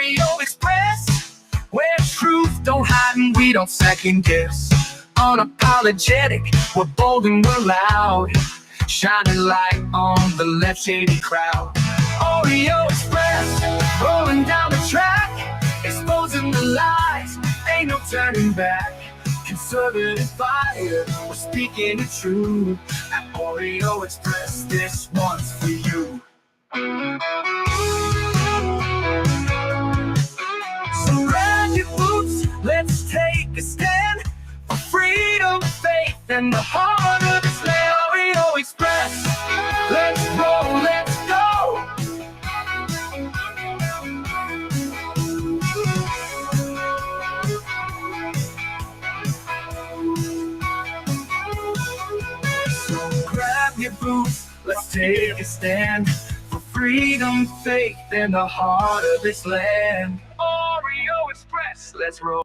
Oreo Express, where truth don't hide and we don't second guess. Unapologetic, we're bold and we're loud, shining light on the left shady crowd. Oreo Express, rolling down the track, exposing the lies, ain't no turning back. Conservative fire, we're speaking the truth. At Oreo Express, this one's for you. So grab your boots, let's take a stand for freedom, faith, and the heart of this land. Oreo Express, let's roll, let's go. So grab your boots, let's take a stand for freedom, faith, and the heart of this land. Oreo Express, let's roll.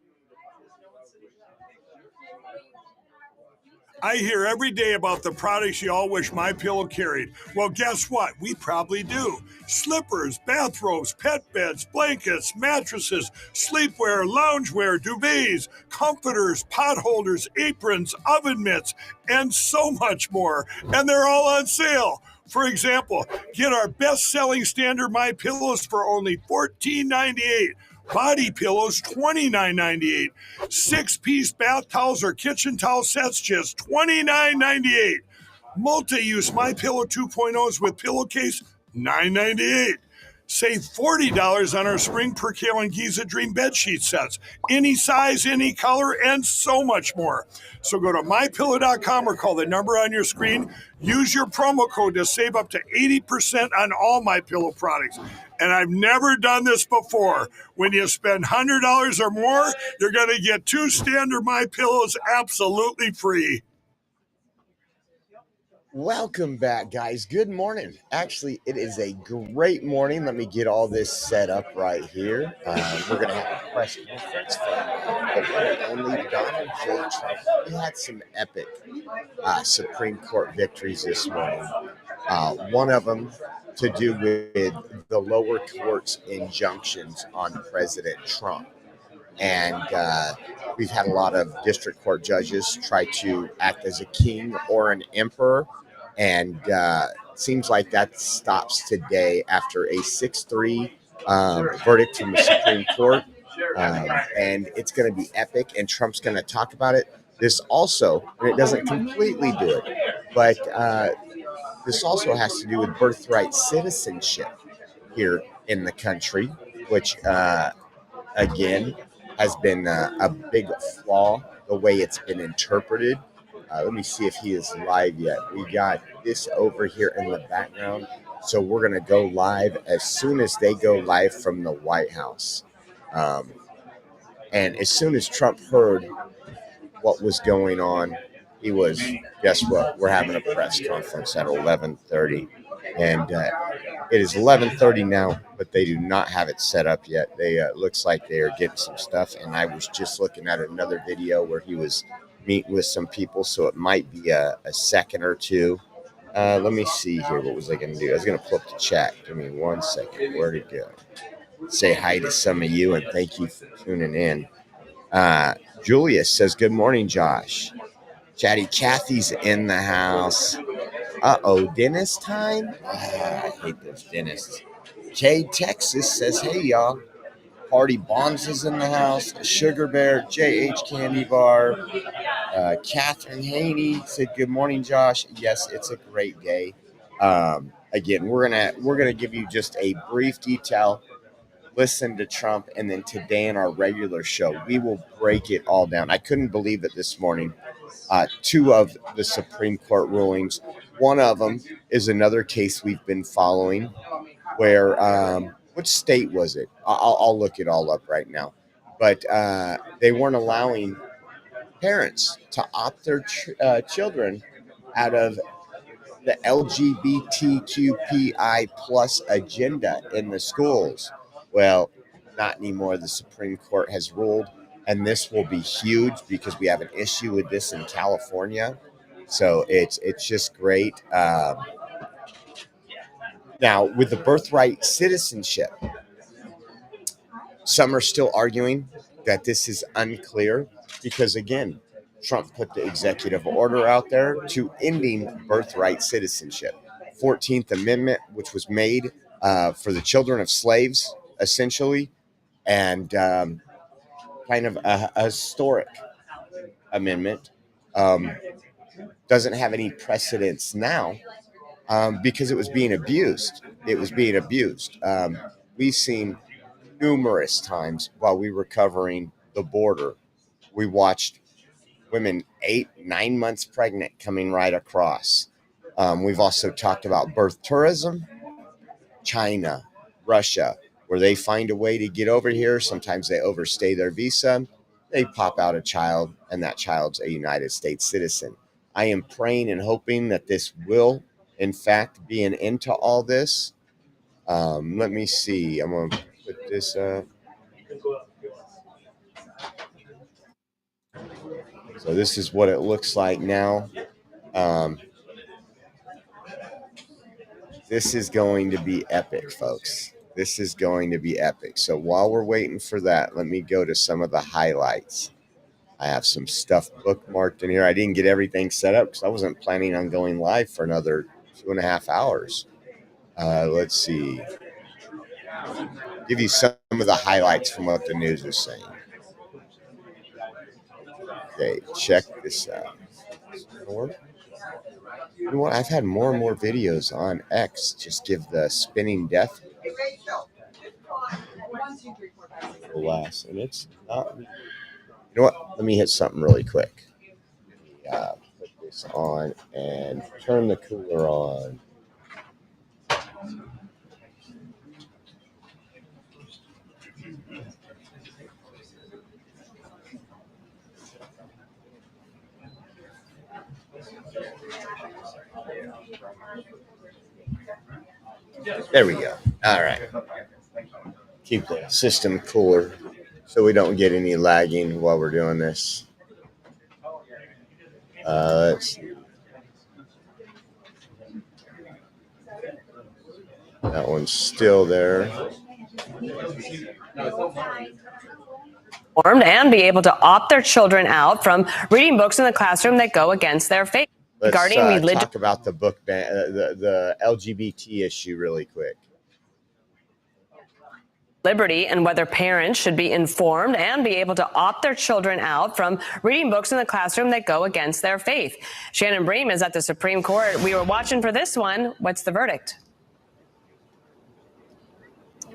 I hear every day about the products you all wish MyPillow carried. Well, guess what? We probably do. Slippers, bathrobes, pet beds, blankets, mattresses, sleepwear, loungewear, duvets, comforters, pot holders, aprons, oven mitts, and so much more. And they're all on sale. For example, get our best-selling standard MyPillows for only $14.98. Body pillows, $29.98. 6-piece bath towels or kitchen towel sets, just $29.98. Multi-use MyPillow 2.0s with pillowcase, $9.98. Save $40 on our Spring Percale and Giza Dream bedsheet sets. Any size, any color, and so much more. So go to MyPillow.com or call the number on your screen. Use your promo code to save up to 80% on all MyPillow products. And I've never done this before. When you spend $100 or more, you're going to get 2 standard MyPillows absolutely free. Welcome back, guys. Good morning. Actually, it is a great morning. Let me get all this set up right here. We're going to have a press conference from the one and only Donald J. Trump. We had some epic Supreme Court victories this morning. One of them to do with the lower court's injunctions on President Trump. And we've had a lot of district court judges try to act as a king or an emperor. And seems like that stops today after a 6-3 verdict from the Supreme Court. And it's going to be epic, and Trump's going to talk about it. This also, and it doesn't completely do it, but this also has to do with birthright citizenship here in the country, which, again, has been a big flaw, the way it's been interpreted. Let me see if he is live yet. We got this over here in the background. So we're going to go live as soon as they go live from the White House. And as soon as Trump heard what was going on, he was, guess what? We're having a press conference at 11:30. And it is 11:30 now, but they do not have it set up yet. They looks like they are getting some stuff. And I was just looking at another video where he was meeting with some people, so it might be a second or two. Let me see here. What was I going to do? I was going to pull up the chat. Give me 1 second. Where'd it go? Say hi to some of you, and thank you for tuning in. Julius says, good morning, Josh. Chatty Cathy's in the house. Uh-oh, dentist time? I hate those dentists. Jade Texas says, hey, y'all. Party Bonds is in the house. Sugar Bear, JH Candy Bar. Catherine Haney said, good morning, Josh. Yes, it's a great day. Again, we're gonna give you just a brief detail. Listen to Trump, and then today in our regular show, we will break it all down. I couldn't believe it this morning. 2 of the Supreme Court rulings. One of them is another case we've been following, where which state was it? I'll look it all up right now. But they weren't allowing parents to opt their children out of the LGBTQPI plus agenda in the schools. Well, not anymore. The Supreme Court has ruled, and this will be huge because we have an issue with this in California. So it's just great. Now, with the birthright citizenship, Some are still arguing that this is unclear because, again, Trump put the executive order out there to ending birthright citizenship. 14th Amendment, which was made for the children of slaves, essentially, and kind of a historic amendment, doesn't have any precedence now because it was being abused. It was being abused. We've seen numerous times while we were covering the border, we watched women 8, 9 months pregnant coming right across. We've also talked about birth tourism, China, Russia, where they find a way to get over here. Sometimes they overstay their visa. They pop out a child, and that child's a United States citizen. I am praying and hoping that this will, in fact, be an end to all this. Let me see. I'm going to put this up. So this is what it looks like now. This is going to be epic, folks. This is going to be epic. So while we're waiting for that, let me go to some of the highlights. I have some stuff bookmarked in here. I didn't get everything set up because I wasn't planning on going live for another 2.5 hours. Let's see. Give you some of the highlights from what the news is saying. Okay, check this out. You know what? I've had more and more videos on X just give the spinning death last, and it's not. You know what? Let me hit something really quick. Put this on and turn the cooler on. There we go. All right. Keep the system cooler so we don't get any lagging while we're doing this. Let's see. That one's still there. And be able to opt their children out from reading books in the classroom that go against their faith. Let's talk about the book ban, the LGBT issue really quick. Liberty and whether parents should be informed and be able to opt their children out from reading books in the classroom that go against their faith. Shannon Bream is at the Supreme Court. We were watching for this one. What's the verdict?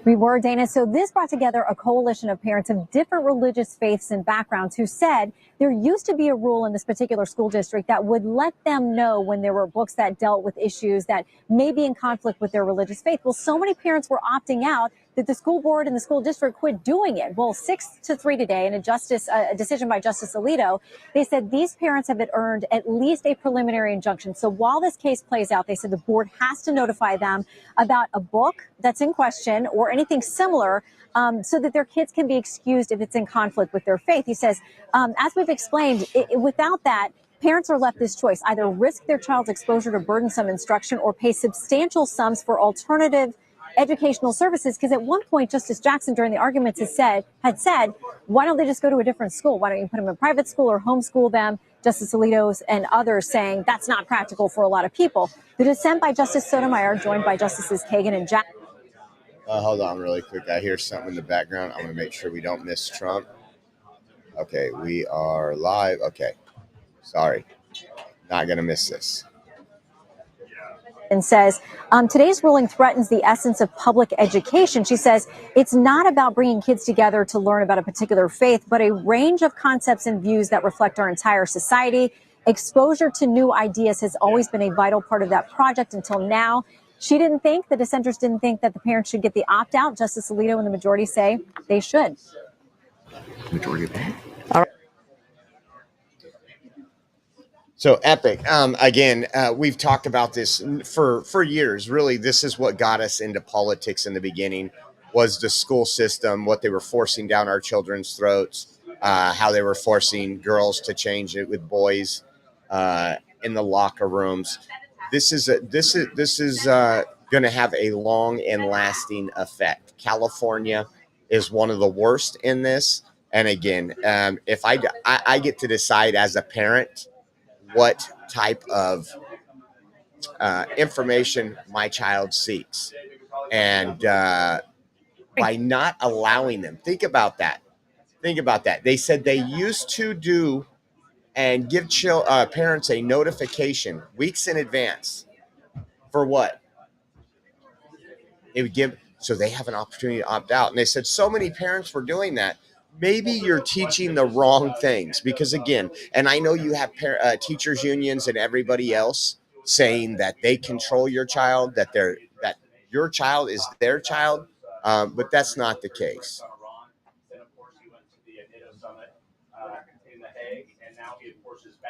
We were, Dana. So this brought together a coalition of parents of different religious faiths and backgrounds who said there used to be a rule in this particular school district that would let them know when there were books that dealt with issues that may be in conflict with their religious faith. Well, so many parents were opting out that the school board and the school district quit doing it. Well, 6-3 today in a decision by Justice Alito, they said these parents have earned at least a preliminary injunction. So while this case plays out, they said the board has to notify them about a book that's in question or anything similar so that their kids can be excused if it's in conflict with their faith. He says, as we've explained, without that, parents are left this choice, either risk their child's exposure to burdensome instruction or pay substantial sums for alternative educational services. Because at one point, Justice Jackson during the arguments had said, why don't they just go to a different school? Why don't you put them in private school or homeschool them? Justice Alito and others saying that's not practical for a lot of people. The dissent by Justice Sotomayor, joined by Justices Kagan and Jackson. Hold on really quick. I hear something in the background. I'm going to make sure we don't miss Trump. Okay, we are live. Okay, sorry. Not going to miss this. And says, today's ruling threatens the essence of public education. She says it's not about bringing kids together to learn about a particular faith, but a range of concepts and views that reflect our entire society. Exposure to new ideas has always been a vital part of that project until now. The dissenters didn't think that the parents should get the opt-out. Justice Alito and the majority say they should. Majority of that. All right. So epic. Again, we've talked about this for years. Really, this is what got us into politics in the beginning, was the school system, what they were forcing down our children's throats, how they were forcing girls to change it with boys in the locker rooms. This is going to have a long and lasting effect. California is one of the worst in this. And again, if I get to decide as a parent what type of information my child seeks, and by not allowing them, think about that. Think about that. They said they used to do and give parents a notification weeks in advance for what it would give, so they have an opportunity to opt out. And they said so many parents were doing that. Maybe you're teaching the wrong things, because again, and I know you have teachers unions and everybody else saying that they control your child, that your child is their child, but that's not the case.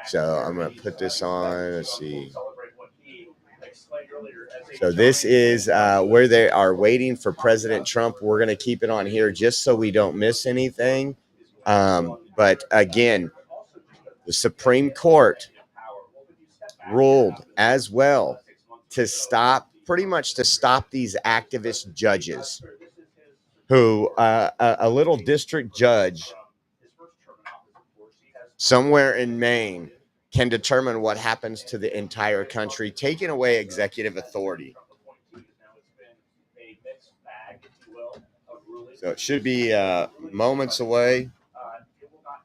So I'm going to put this on. Let's see. So this is where they are waiting for President Trump. We're going to keep it on here just so we don't miss anything. But again, the Supreme Court ruled as well to stop these activist judges who a little district judge somewhere in Maine can determine what happens to the entire country, taking away executive authority. So it should be moments away. It will not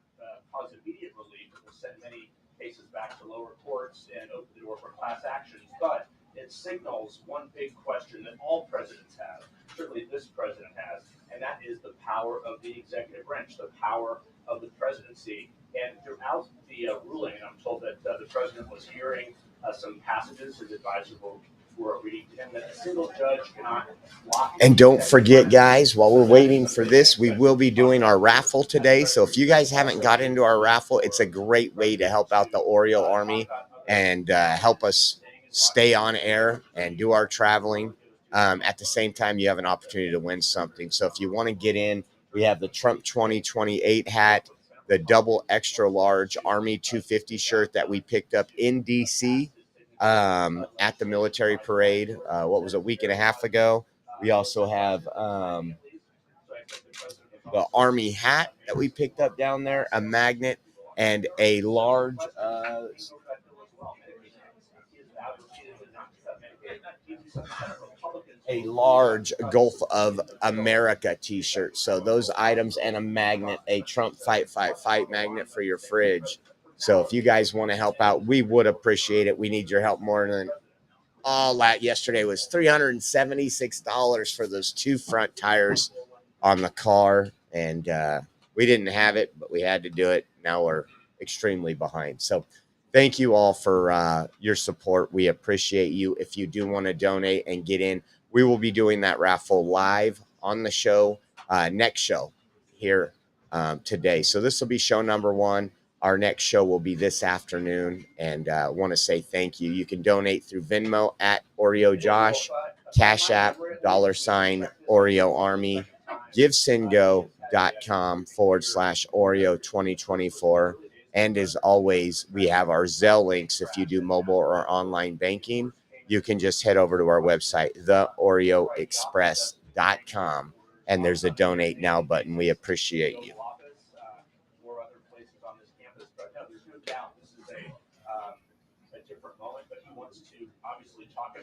cause immediate relief. It will send many cases back to lower courts and open the door for class actions. But it signals one big question that all presidents have, certainly this president has, and that is the power of the executive branch, the power of the presidency. And throughout the ruling, and I'm told that the president was hearing some passages his advisors were reading to him, that a single judge cannot block. And don't forget, guys, while we're waiting for this, we will be doing our raffle today. So if you guys haven't got into our raffle, it's a great way to help out the Oreo Army and help us stay on air and do our traveling. At the same time, you have an opportunity to win something. So if you want to get in, we have the Trump 2028 hat, the double extra large Army 250 shirt that we picked up in DC at the military parade. What was a week and a half ago? We also have the Army hat that we picked up down there, a magnet, and a large Gulf of America t-shirt. So those items and a magnet, a Trump fight magnet for your fridge. So if you guys want to help out, we would appreciate it. We need your help more than all that. Yesterday was $376 for those two front tires on the car. And we didn't have it, but we had to do it. Now we're extremely behind. So thank you all for your support. We appreciate you. If you do want to donate and get in, we will be doing that raffle live on the show, next show here today. So this will be show number 1. Our next show will be this afternoon, and want to say thank you. You can donate through Venmo at Oreo Josh, Cash App, $Oreo Army, GiveSendGo.com/Oreo2024. And as always, we have our Zelle links. If you do mobile or online banking, you can just head over to our website, theoreoexpress.com, and there's a donate now button. We appreciate you.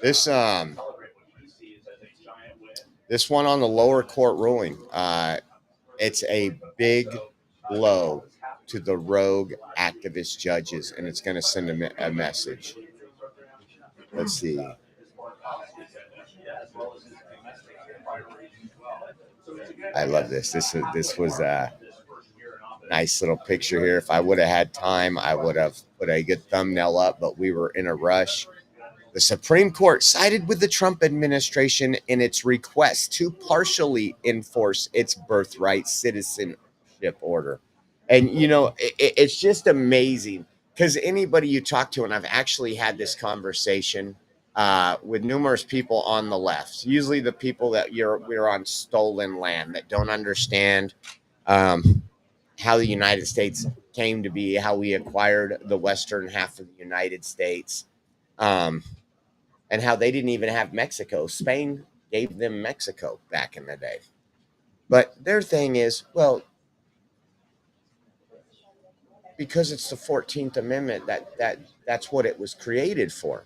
This one on the lower court ruling, it's a big blow to the rogue activist judges, and it's going to send a message. Let's see. I love this. This was a nice little picture here. If I would have had time, I would have put a good thumbnail up, but we were in a rush. The Supreme Court sided with the Trump administration in its request to partially enforce its birthright citizenship order. And, you know, it's just amazing because anybody you talk to, and I've actually had this conversation with numerous people on the left, usually the people that we're on stolen land, that don't understand how the United States came to be, how we acquired the western half of the United States, and how they didn't even have Mexico. Spain gave them Mexico back in the day. But their thing is, well, because it's the 14th Amendment, that's what it was created for.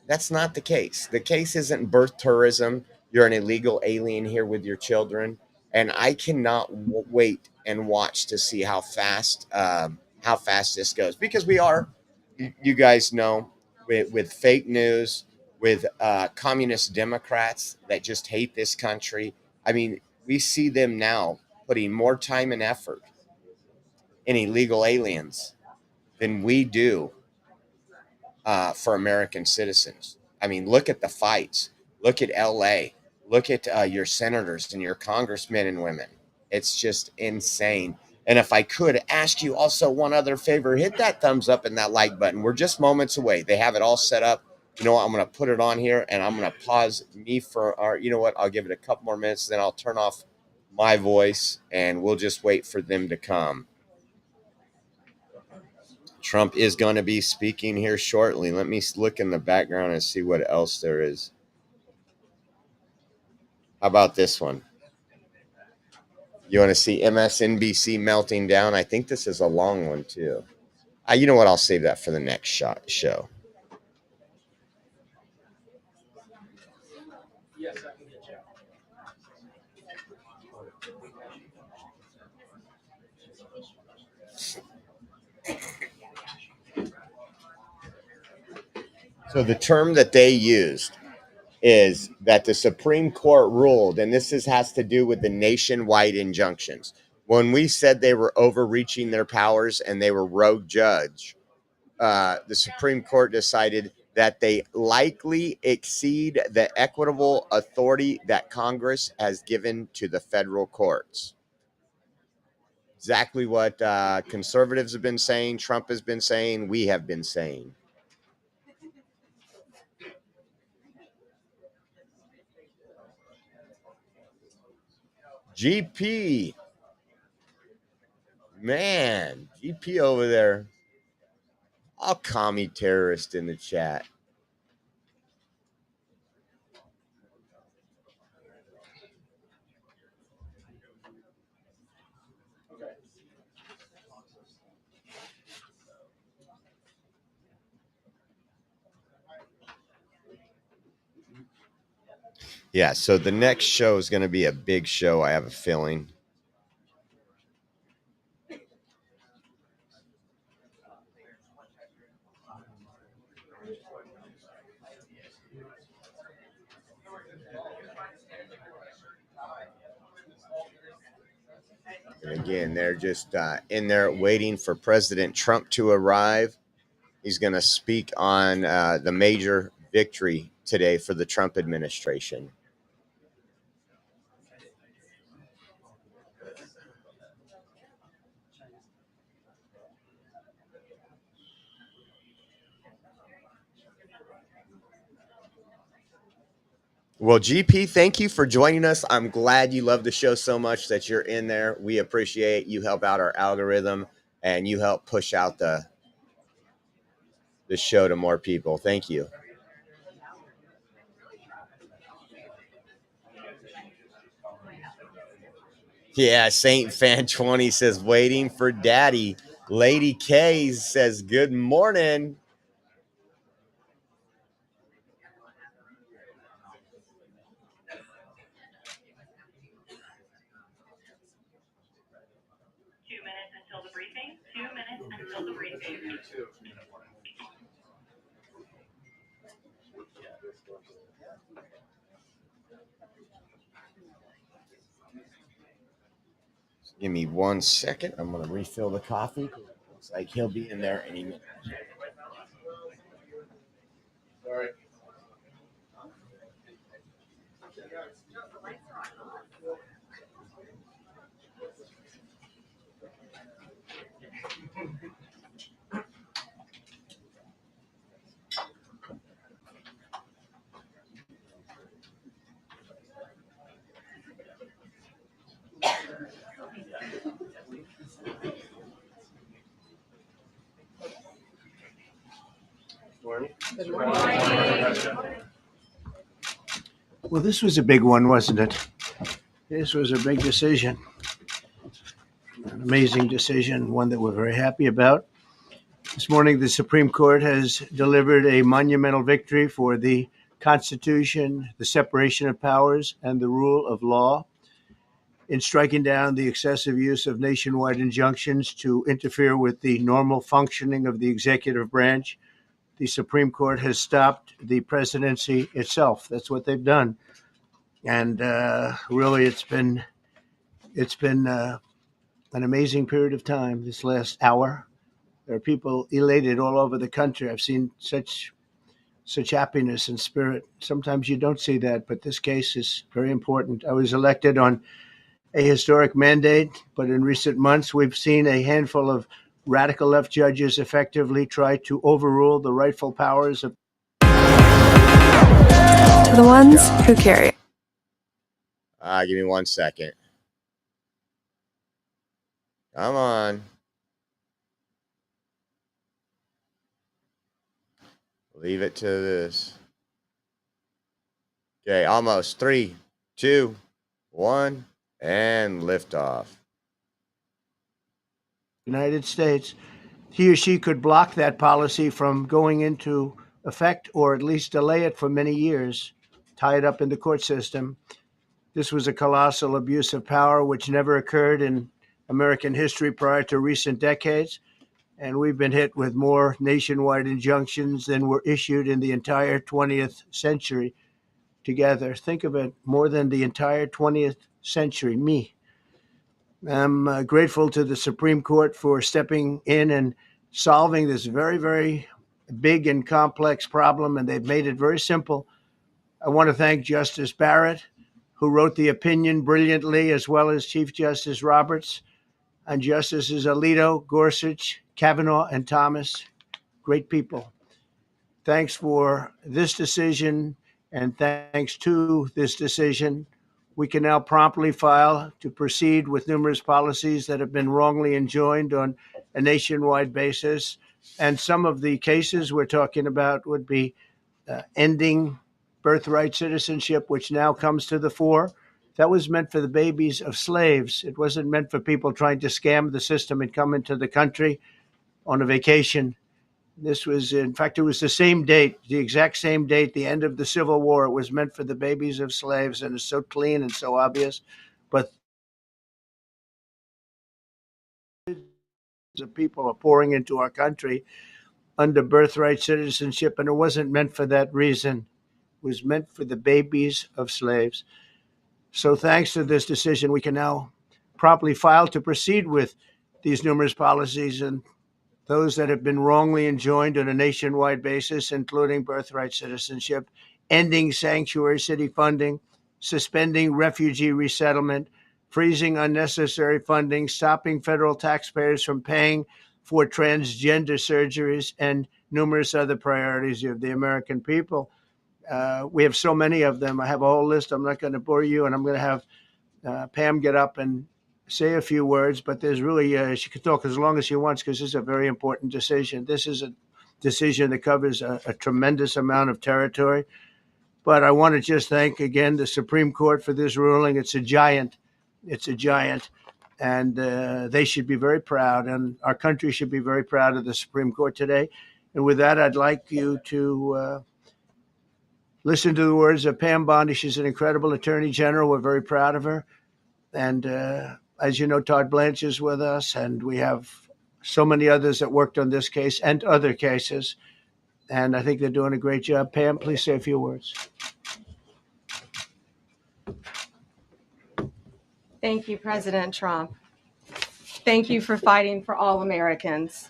That's not the case. The case isn't birth tourism. You're an illegal alien here with your children, and I cannot wait and watch to see how fast this goes, because we are, you guys know, with fake news, with communist Democrats that just hate this country. I mean, we see them now putting more time and effort in illegal aliens than we do for American citizens. I mean, look at the fights. Look at LA. Look at your senators and your congressmen and women. It's just insane. And if I could ask you also one other favor, hit that thumbs up and that like button. We're just moments away. They have it all set up. You know what? I'm going to put it on here, and I'm going to pause me for our, you know what? I'll give it a couple more minutes, then I'll turn off my voice, and we'll just wait for them to come. Trump is going to be speaking here shortly. Let me look in the background and see what else there is. How about this one? You want to see MSNBC melting down? I think this is a long one, too. You know what? I'll save that for the next show. So the term that they used is that the Supreme Court ruled, and this has to do with the nationwide injunctions. When we said they were overreaching their powers and they were rogue judge, the Supreme Court decided that they likely exceed the equitable authority that Congress has given to the federal courts. Exactly what conservatives have been saying, Trump has been saying, we have been saying. GP. Man, GP over there. I'll commie terrorist in the chat. Yeah, so the next show is going to be a big show, I have a feeling. And again, they're just in there waiting for President Trump to arrive. He's going to speak on the major victory today for the Trump administration. Well, GP, thank you for joining us. I'm glad you love the show so much that you're in there. We appreciate you. Help out our algorithm, and you help push out the show to more people. Thank you. Yeah, Saint Fan 20 says waiting for daddy. Lady K says good morning. Give me 1 second. I'm going to refill the coffee. Looks like he'll be in there any minute. Sorry. Good morning. Well, this was a big one, wasn't it? This was a big decision, an amazing decision, one that we're very happy about. This morning, the Supreme Court has delivered a monumental victory for the Constitution, the separation of powers, and the rule of law in striking down the excessive use of nationwide injunctions to interfere with the normal functioning of the executive branch. The Supreme Court has stopped the presidency itself. That's what they've done. And really, it's been an amazing period of time this last hour. There are people elated all over the country. I've seen such happiness and spirit. Sometimes you don't see that, but this case is very important. I was elected on a historic mandate, but in recent months, we've seen a handful of radical left judges effectively try to overrule the rightful powers of the ones who carry. Give me 1 second. Come on. Leave it to this. Okay, almost 3, 2, 1, and liftoff. United States. He or she could block that policy from going into effect, or at least delay it for many years, tie it up in the court system. This was a colossal abuse of power which never occurred in American history prior to recent decades. And we've been hit with more nationwide injunctions than were issued in the entire 20th century together. Think of it, more than the entire 20th century. Me. I'm grateful to the Supreme Court for stepping in and solving this very, very big and complex problem, and they've made it very simple. I want to thank Justice Barrett, who wrote the opinion brilliantly, as well as Chief Justice Roberts, and Justices Alito, Gorsuch, Kavanaugh, and Thomas. Great people. Thanks for this decision, and thanks to this decision, we can now promptly file to proceed with numerous policies that have been wrongly enjoined on a nationwide basis. And some of the cases we're talking about would be ending birthright citizenship, which now comes to the fore. That was meant for the babies of slaves. It wasn't meant for people trying to scam the system and come into the country on a vacation. This was, in fact, it was the same date, the exact same date, the end of the Civil War. It was meant for the babies of slaves, and it's so clean and so obvious. But the people are pouring into our country under birthright citizenship, and it wasn't meant for that reason. It was meant for the babies of slaves. So thanks to this decision, we can now promptly file to proceed with these numerous policies and those that have been wrongly enjoined on a nationwide basis, including birthright citizenship, ending sanctuary city funding, suspending refugee resettlement, freezing unnecessary funding, stopping federal taxpayers from paying for transgender surgeries, and numerous other priorities of the American people. We have so many of them. I have a whole list. I'm not going to bore you, and I'm going to have Pam get up and say a few words, but there's really, she could talk as long as she wants because this is a very important decision. This is a decision that covers a tremendous amount of territory. But I want to just thank again the Supreme Court for this ruling. It's a giant. It's a giant. And they should be very proud, and our country should be very proud of the Supreme Court today. And with that, I'd like you to listen to the words of Pam Bondi. She's an incredible attorney general. We're very proud of her. And as you know, Todd Blanche is with us, and we have so many others that worked on this case and other cases. And I think they're doing a great job. Pam, please say a few words. Thank you, President Trump. Thank you for fighting for all Americans.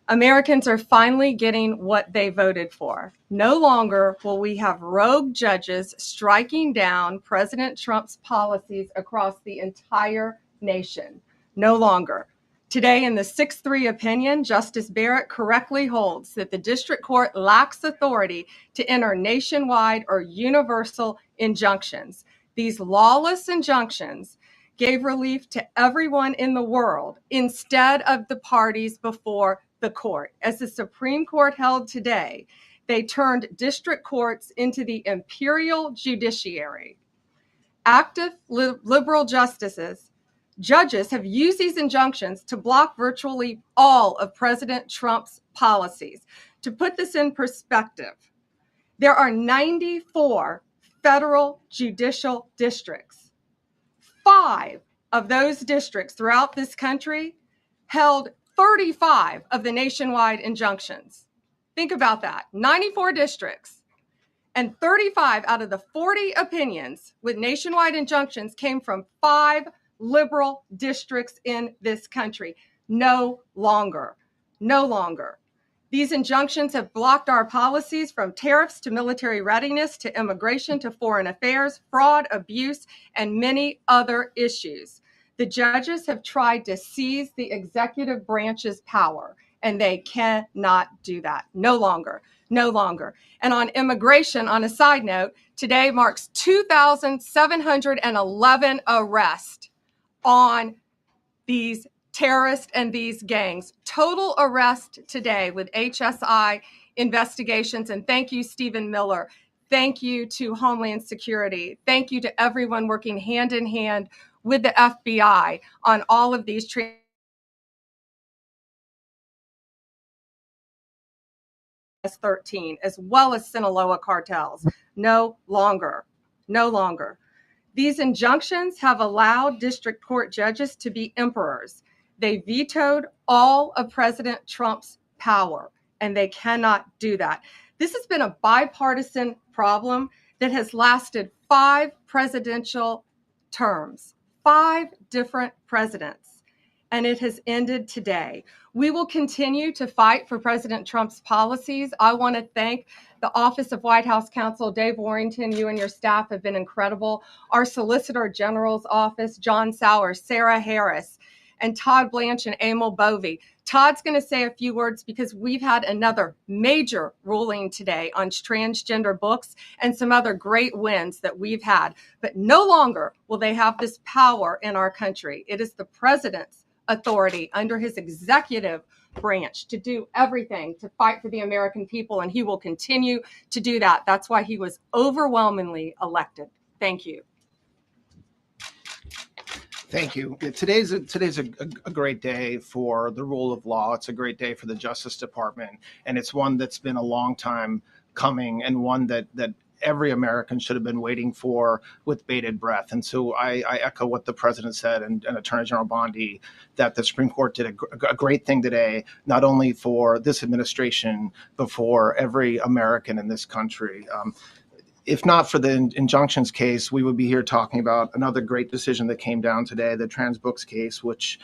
Americans are finally getting what they voted for. No longer will we have rogue judges striking down President Trump's policies across the entire nation. No longer. Today, in the 6-3 opinion, Justice Barrett correctly holds that the district court lacks authority to enter nationwide or universal injunctions. These lawless injunctions gave relief to everyone in the world instead of the parties before the court. As the Supreme Court held today, they turned district courts into the imperial judiciary. active liberal judges have used these injunctions to block virtually all of President Trump's policies. To put this in perspective, there are 94 federal judicial districts. 5 of those districts throughout this country held 35 of the nationwide injunctions. Think about that. 94 districts and 35 out of the 40 opinions with nationwide injunctions came from 5 liberal districts in this country. No longer. No longer. These injunctions have blocked our policies from tariffs to military readiness to immigration to foreign affairs, fraud, abuse, and many other issues. The judges have tried to seize the executive branch's power, and they cannot do that. No longer. No longer. And on immigration, on a side note, today marks 2,711 arrests on these terrorists and these gangs. Total arrest today with HSI investigations. And thank you, Stephen Miller. Thank you to Homeland Security. Thank you to everyone working hand in hand with the FBI on all of these 13, as well as Sinaloa cartels. No longer. No longer. These injunctions have allowed district court judges to be emperors. They vetoed all of President Trump's power, and they cannot do that. This has been a bipartisan problem that has lasted 5 presidential terms, 5 different presidents, and it has ended today. We will continue to fight for President Trump's policies. I want to thank the Office of White House Counsel, Dave Warrington. You and your staff have been incredible. Our Solicitor General's office, John Sowers, Sarah Harris, and Todd Blanche and Emil Bovey. Todd's going to say a few words because we've had another major ruling today on transgender books and some other great wins that we've had. But no longer will they have this power in our country. It is the president's authority under his executive branch to do everything to fight for the American people, and he will continue to do that. That's why he was overwhelmingly elected. Thank you. Thank you. Today's a great day for the rule of law. It's a great day for the Justice Department, and it's one that's been a long time coming, and one that every American should have been waiting for with bated breath. And so I echo what the president said and Attorney General Bondi, that the Supreme Court did a great thing today, not only for this administration, but for every American in this country. If not for the injunctions case, we would be here talking about another great decision that came down today, the trans books case, which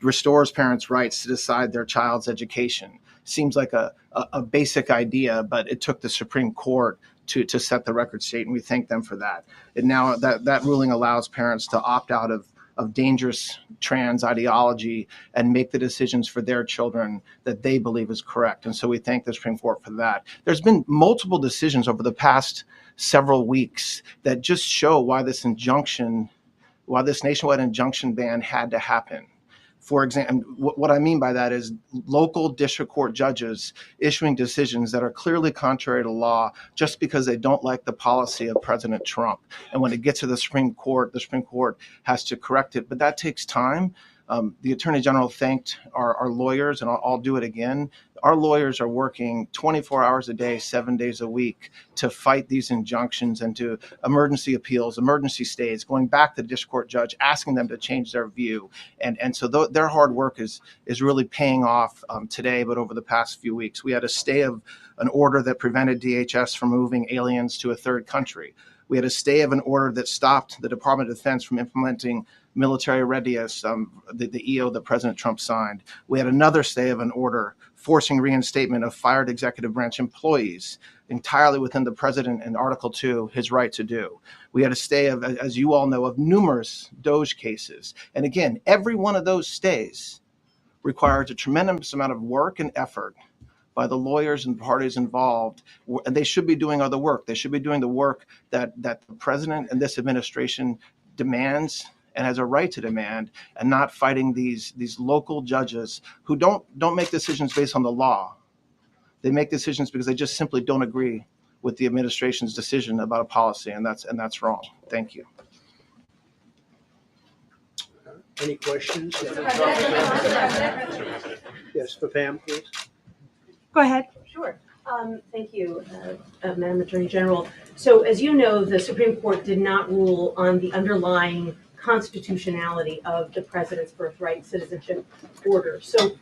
restores parents' rights to decide their child's education. Seems like a basic idea, but it took the Supreme Court to set the record straight, and we thank them for that. And now that ruling allows parents to opt out of dangerous trans ideology and make the decisions for their children that they believe is correct. And so we thank the Supreme Court for that. There's been multiple decisions over the past several weeks that just show why this nationwide injunction ban had to happen. For example, what I mean by that is local district court judges issuing decisions that are clearly contrary to law just because they don't like the policy of President Trump. And when it gets to the Supreme Court has to correct it. But that takes time. The Attorney General thanked our lawyers, and I'll do it again. Our lawyers are working 24 hours a day, 7 days a week to fight these injunctions and to emergency appeals, emergency stays, going back to the district court judge, asking them to change their view. And so their hard work is really paying off today, but over the past few weeks. We had a stay of an order that prevented DHS from moving aliens to a third country. We had a stay of an order that stopped the Department of Defense from implementing military readiness, the EO that President Trump signed. We had another stay of an order forcing reinstatement of fired executive branch employees, entirely within the president in Article 2, his right to do. We had a stay of, as you all know, of numerous DOJ cases. And again, every one of those stays requires a tremendous amount of work and effort by the lawyers and parties involved, and they should be doing other work. They should be doing the work that the president and this administration demands and has a right to demand, and not fighting these local judges who don't make decisions based on the law. They make decisions because they just simply don't agree with the administration's decision about a policy, and that's wrong. Thank you. Any questions? Yes, for Pam, please. Go ahead. Sure. Thank you, Madam Attorney General. So as you know, the Supreme Court did not rule on the underlying constitutionality of the president's birthright citizenship order. So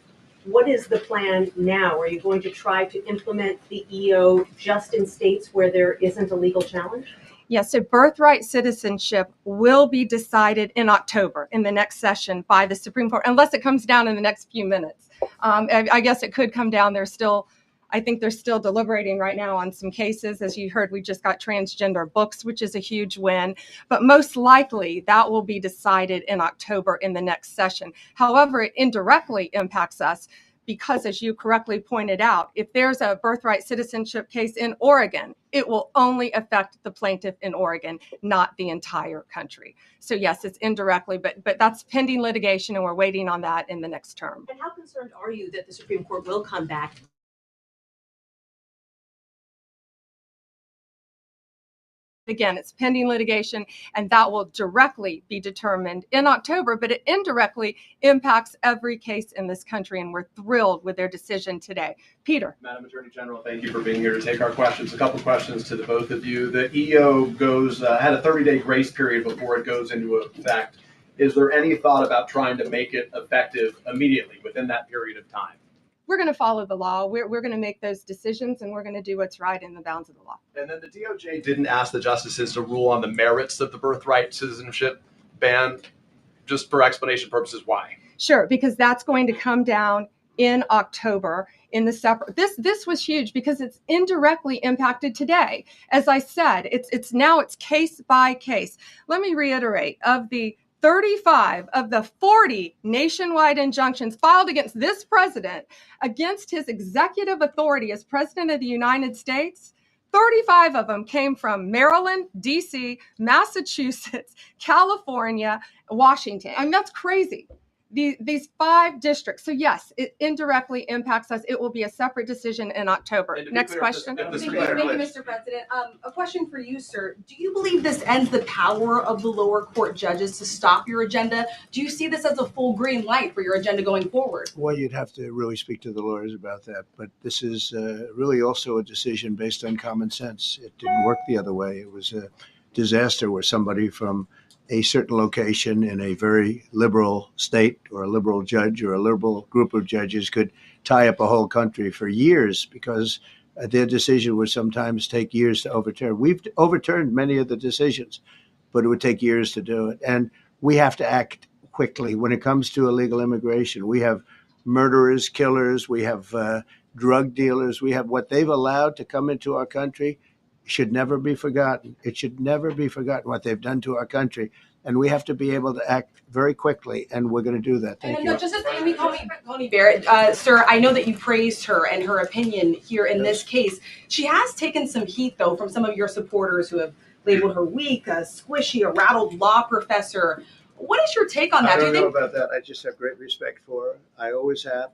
what is the plan now? Are you going to try to implement the EO just in states where there isn't a legal challenge? Yes, so birthright citizenship will be decided in October in the next session by the Supreme Court, unless it comes down in the next few minutes. I guess it could come down. I think they're still deliberating right now on some cases. As you heard, we just got transgender books, which is a huge win. But most likely that will be decided in October in the next session. However, it indirectly impacts us because, as you correctly pointed out, if there's a birthright citizenship case in Oregon, it will only affect the plaintiff in Oregon, not the entire country. So yes, it's indirectly, but that's pending litigation, and we're waiting on that in the next term. And how concerned are you that the Supreme Court will come back? Again, it's pending litigation, and that will directly be determined in October, but it indirectly impacts every case in this country, and we're thrilled with their decision today. Peter. Madam Attorney General, thank you for being here to take our questions. A couple questions to the both of you. The EO had a 30-day grace period before it goes into effect. Is there any thought about trying to make it effective immediately within that period of time? We're going to follow the law. We're going to make those decisions, and we're going to do what's right in the bounds of the law. And then the DOJ didn't ask the justices to rule on the merits of the birthright citizenship ban. Just for explanation purposes, why? Sure, because that's going to come down in October in the separate. This was huge because it's indirectly impacted today. As I said, it's case by case. Let me reiterate, of the 35 of the 40 nationwide injunctions filed against this president, against his executive authority as president of the United States, 35 of them came from Maryland, DC, Massachusetts, California, Washington. I mean, that's crazy. These 5 districts. So yes, it indirectly impacts us. It will be a separate decision in October. Next question. Thank you, Mr. President. A question for you, sir. Do you believe this ends the power of the lower court judges to stop your agenda? Do you see this as a full green light for your agenda going forward? Well, you'd have to really speak to the lawyers about that. But this is really also a decision based on common sense. It didn't work the other way. It was a disaster where somebody from a certain location in a very liberal state or a liberal judge or a liberal group of judges could tie up a whole country for years because their decision would sometimes take years to overturn. We've overturned many of the decisions, but it would take years to do it. And we have to act quickly when it comes to illegal immigration. We have murderers, killers, we have drug dealers, we have what they've allowed to come into our country. Should never be forgotten. It should never be forgotten what they've done to our country. And we have to be able to act very quickly, and we're going to do that. Thank you. Justice Amy Coney Barrett, sir, I know that you praised her and her opinion here in this case. She has taken some heat, though, from some of your supporters who have labeled her weak, a squishy, a rattled law professor. What is your take on that? I don't know about that. I just have great respect for her. I always have.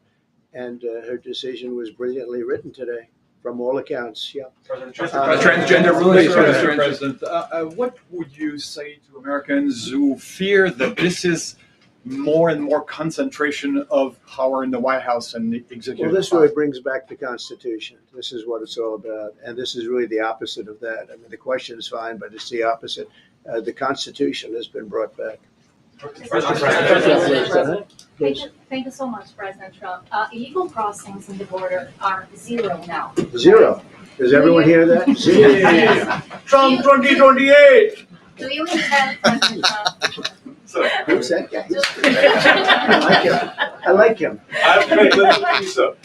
And her decision was brilliantly written today. From all accounts, yeah. Transgender relations, Mr. President. What would you say to Americans who fear that this is more and more concentration of power in the White House and the executive? Well, this really brings back the Constitution. This is what it's all about. And this is really the opposite of that. I mean, the question is fine, but it's the opposite. The Constitution has been brought back. Thank you so much, President Trump. Illegal crossings on the border are 0 now. 0. Does everyone hear that? 0. Trump 2028. Do you intend, President Trump? Who's that guy? I like him.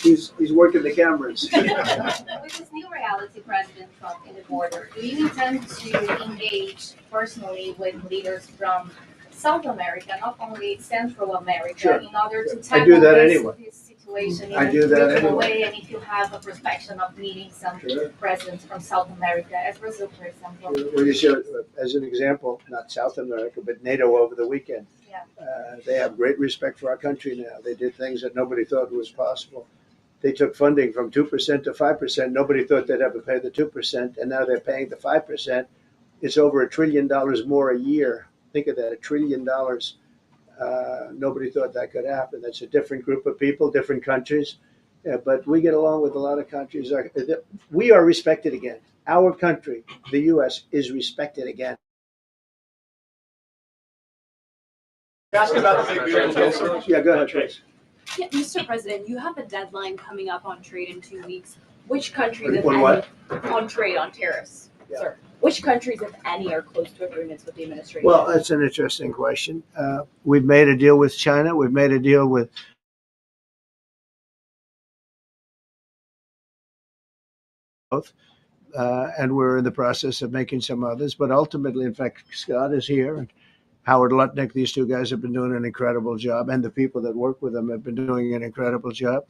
He's working the cameras. With this new reality, President Trump, in the border, do you intend to engage personally with leaders from South America, not only Central America, in order to tackle this situation in a regional way? And if you have a perspective of meeting some presidents from South America, as Brazil, for example. Well, you show, as an example, not South America, but NATO over the weekend. Yeah. They have great respect for our country now. They did things that nobody thought was possible. They took funding from 2% to 5%. Nobody thought they'd ever pay the 2%, and now they're paying the 5%. It's over $1 trillion more a year. Think of that, $1 trillion. Nobody thought that could happen. That's a different group of people, different countries. But we get along with a lot of countries. We are respected again. Our country, the U.S., is respected again. Ask about the big beautiful. Yeah, go ahead, please. Yeah, Mr. President, you have a deadline coming up on trade in 2 weeks. Which countries, if On any, what? on trade, on tariffs, Yeah. sir? Which countries, if any, are close to agreements with the administration? Well, that's an interesting question. We've made a deal with China. We've made a deal with both. And we're in the process of making some others. But ultimately, in fact, Scott is here. And Howard Lutnick, these two guys have been doing an incredible job. And the people that work with them have been doing an incredible job.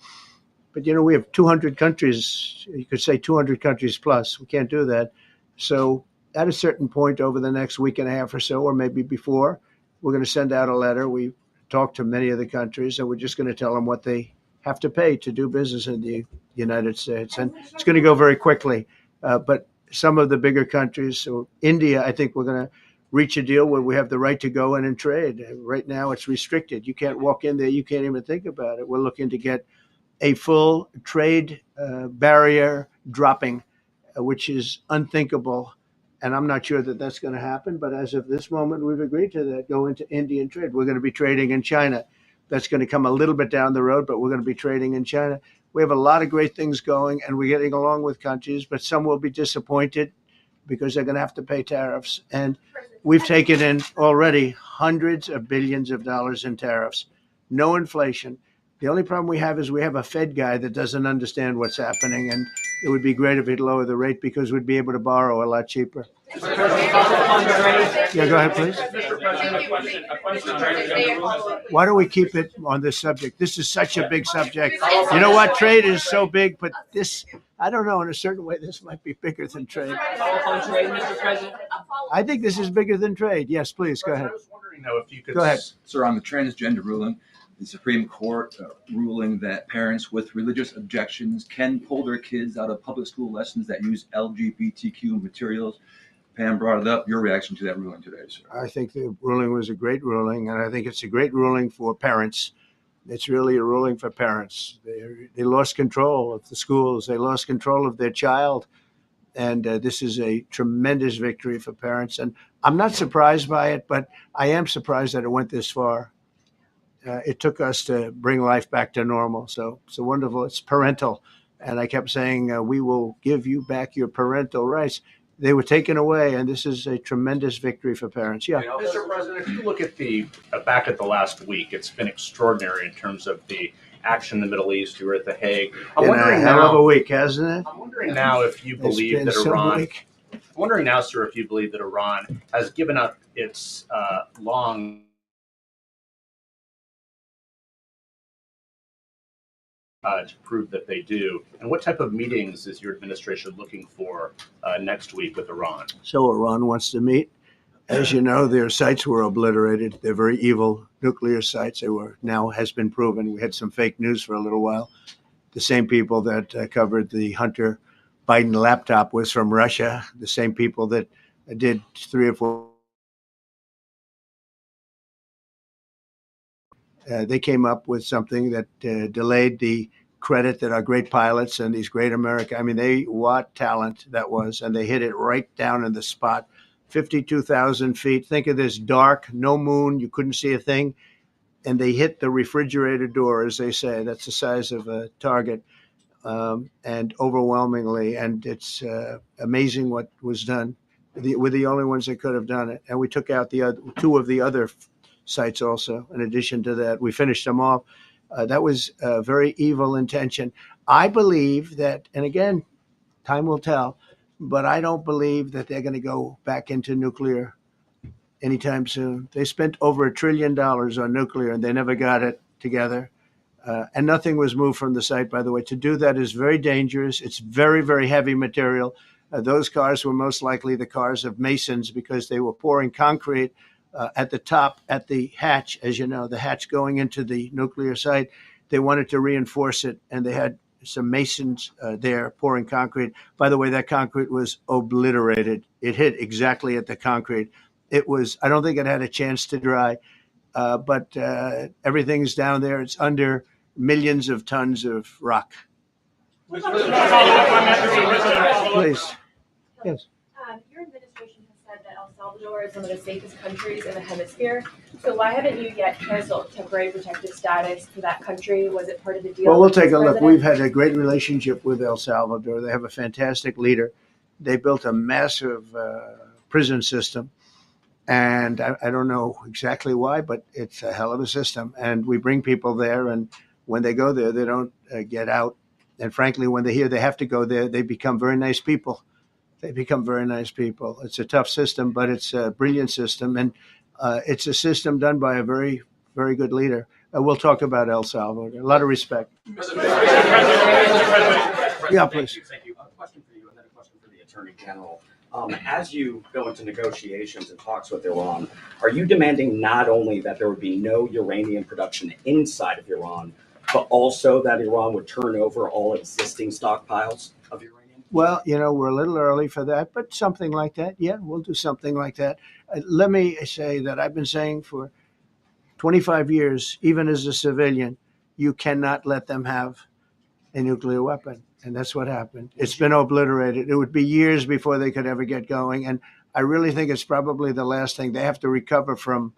But, we have 200 countries. You could say 200 countries plus. We can't do that. So at a certain point over the next week and a half or so, or maybe before, we're going to send out a letter. We talked to many of the countries, and we're just going to tell them what they have to pay to do business in the United States. And it's going to go very quickly. But some of the bigger countries, so India, I think we're going to reach a deal where we have the right to go in and trade. Right now, it's restricted. You can't walk in there. You can't even think about it. We're looking to get a full trade barrier dropping, which is unthinkable. And I'm not sure that that's going to happen. But as of this moment, we've agreed to that, go into Indian trade. We're going to be trading in China. That's going to come a little bit down the road, but we're going to be trading in China. We have a lot of great things going, and we're getting along with countries, but some will be disappointed because they're going to have to pay tariffs. And we've taken in already hundreds of billions of dollars in tariffs. No inflation. The only problem we have is we have a Fed guy that doesn't understand what's happening, and it would be great if he'd lower the rate because we'd be able to borrow a lot cheaper. Yeah, go ahead, please. Why don't we keep it on this subject? This is such a big subject. You know what? Trade is so big, but this, I don't know, in a certain way, this might be bigger than trade. I think this is bigger than trade. Yes, please, go ahead. I was wondering, though, if you could, Go ahead. Sir, on the transgender ruling, the Supreme Court ruling that parents with religious objections can pull their kids out of public school lessons that use LGBTQ materials. Pam brought it up. Your reaction to that ruling today, sir? I think the ruling was a great ruling, and I think it's a great ruling for parents. It's really a ruling for parents. They lost control of the schools. They lost control of their child. And this is a tremendous victory for parents. And I'm not surprised by it, but I am surprised that it went this far. It took us to bring life back to normal. So it's wonderful. It's parental. And I kept saying, we will give you back your parental rights. They were taken away, and this is a tremendous victory for parents. Yeah. Mr. President, if you look at back at the last week, it's been extraordinary in terms of the action in the Middle East. You were at The Hague. I'm wondering hell of a week, hasn't it? I'm wondering now if you believe that Iran. I'm wondering now, sir, if you believe that Iran has given up its long to prove that they do. And what type of meetings is your administration looking for next week with Iran? So Iran wants to meet. As you know, their sites were obliterated. They're very evil nuclear sites. They were, now has been proven. We had some fake news for a little while. The same people that covered the Hunter Biden laptop was from Russia. The same people that did 3 or 4. They came up with something that delayed the credit that our great pilots and these great what talent that was, and they hit it right down in the spot. 52,000 feet. Think of this, dark, no moon, you couldn't see a thing, and they hit the refrigerator door, as they say. That's the size of a target, and overwhelmingly, and it's amazing what was done. We're the only ones that could have done it, and we took out the 2 of the other sites also. In addition to that, we finished them off. That was a very evil intention. I believe that, and again, time will tell, but I don't believe that they're going to go back into nuclear anytime soon. They spent over $1 trillion on nuclear, and they never got it together. And nothing was moved from the site, by the way. To do that is very dangerous. It's very, very heavy material. Those cars were most likely the cars of Masons because they were pouring concrete at the top, at the hatch, as you know, the hatch going into the nuclear site. They wanted to reinforce it, and they had some masons there pouring concrete. By the way, that concrete was obliterated. It hit exactly at the concrete. It was, I don't think it had a chance to dry. but everything's down there. It's under millions of tons of rock. Please. Yes. Your administration has said that El Salvador is one of the safest countries in the hemisphere. So why haven't you yet canceled temporary protective status for that country? Was it part of the deal? Well, we'll take a look. We've had a great relationship with El Salvador. They have a fantastic leader. They built a massive prison system. And I don't know exactly why, but it's a hell of a system. And we bring people there, and when they go there, they don't get out. And frankly, when they hear they have to go there, they become very nice people. It's a tough system, but it's a brilliant system. And it's a system done by a very, very good leader. We'll talk about El Salvador. A lot of respect. Yeah, please. Thank you. A question for you and then a question for the Attorney General. As you go into negotiations and talks with Iran, are you demanding not only that there would be no uranium production inside of Iran, but also that Iran would turn over all existing stockpiles of uranium? Well, we're a little early for that, but something like that. Yeah, we'll do something like that. Let me say that I've been saying for 25 years, even as a civilian, you cannot let them have a nuclear weapon. And that's what happened. It's been obliterated. It would be years before they could ever get going. And I really think it's probably the last thing. They have to recover from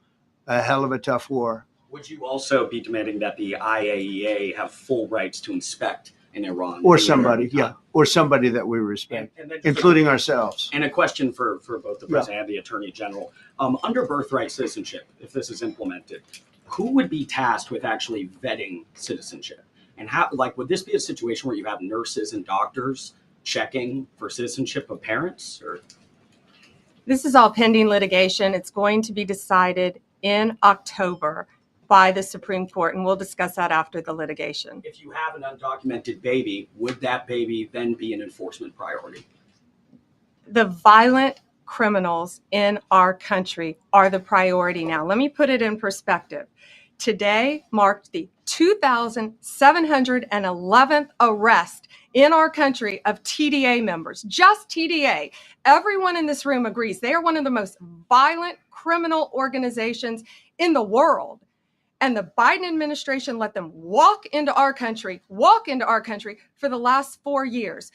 a hell of a tough war. Would you also be demanding that the IAEA have full rights to inspect in Iran? Or somebody, or somebody that we respect, including ourselves. And a question for both the President and the Attorney General. Under Birthright Citizenship, if this is implemented, who would be tasked with actually vetting citizenship? And how, would this be a situation where you have nurses and doctors checking for citizenship of parents? Or This is all pending litigation. It's going to be decided in October by the Supreme Court, and we'll discuss that after the litigation. if you have an undocumented baby, would that baby then be an enforcement priority? The violent criminals in our country are the priority now. Let me put it in perspective. Today marked the 2,711th arrest in our country of TDA members, just TDA. Everyone in this room agrees they are one of the most violent criminal organizations in the world. And the Biden administration let them walk into our country for the last 4 years.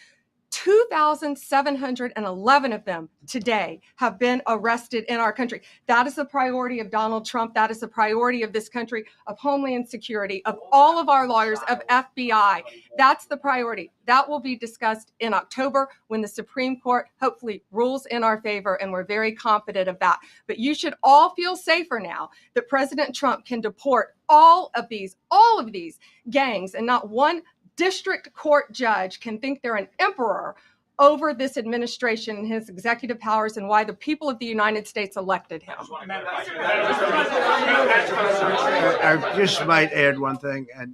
2,711 of them today have been arrested in our country. That is the priority of Donald Trump. That is the priority of this country, of Homeland Security, of all of our lawyers, of FBI. That's the priority. That will be discussed in October when the Supreme Court hopefully rules in our favor, and we're very confident of that. But you should all feel safer now that President Trump can deport all of these gangs, and not one district court judge can think they're an emperor over this administration and his executive powers and why the people of the United States elected him. I just might add one thing. And,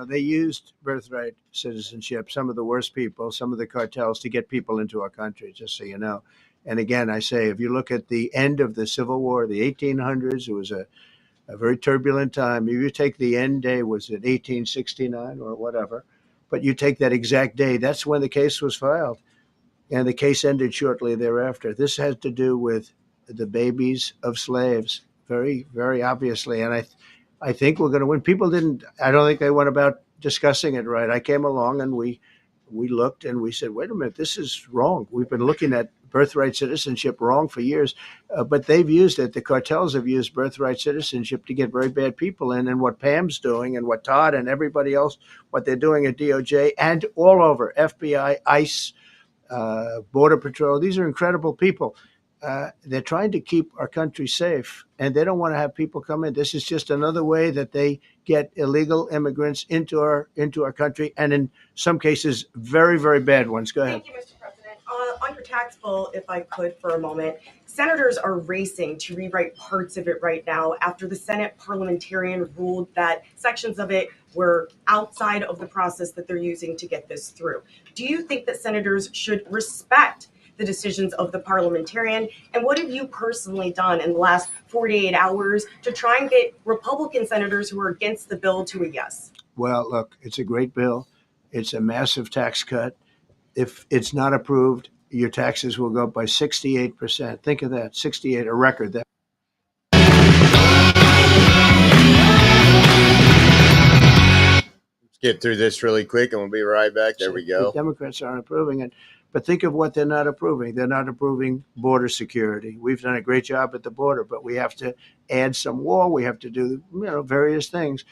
they used birthright citizenship, some of the worst people, some of the cartels, to get people into our country, just so you know. And again, I say, if you look at the end of the Civil War, the 1800s, it was a very turbulent time. If you take the end day, was it 1869 or whatever? But you take that exact day, that's when the case was filed. And the case ended shortly thereafter. This has to do with the babies of slaves, very, very obviously. And I think we're going to win. I don't think they went about discussing it right. I came along and we looked and we said, wait a minute, this is wrong. We've been looking at birthright citizenship wrong for years, but they've used it. The cartels have used birthright citizenship to get very bad people in. And what Pam's doing and what Todd and everybody else, what they're doing at DOJ and all over, FBI, ICE, Border Patrol, these are incredible people. They're trying to keep our country safe, and they don't want to have people come in. This is just another way that they get illegal immigrants into our country, and in some cases, very, very bad ones. Go ahead. Thank you, Mr. President. On your tax bill, if I could for a moment, senators are racing to rewrite parts of it right now after the Senate parliamentarian ruled that sections of it were outside of the process that they're using to get this through. Do you think that senators should respect the decisions of the parliamentarian? And what have you personally done in the last 48 hours to try and get Republican senators who are against the bill to a yes? Well, look, it's a great bill. It's a massive tax cut. If it's not approved, your taxes will go up by 68%. Think of that, 68, a record. That get through this really quick and we'll be right back. There we The go. Democrats aren't approving it. But think of what they're not approving. They're not approving border security. We've done a great job at the border, but we have to add some wall. We have to do, various things.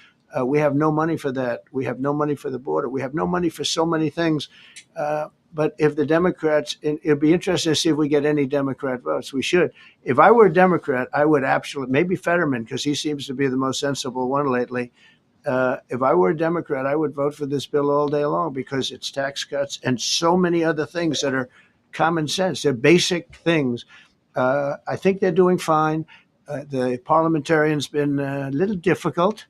We have no money for that. We have no money for the border. We have no money for so many things. But if the Democrats, it'd be interesting to see if we get any Democrat votes. We should. If I were a Democrat, I would absolutely, maybe Fetterman, because he seems to be the most sensible one lately. If I were a Democrat, I would vote for this bill all day long because it's tax cuts and so many other things that are common sense. They're basic things. I think they're doing fine. The parliamentarian's been a little difficult,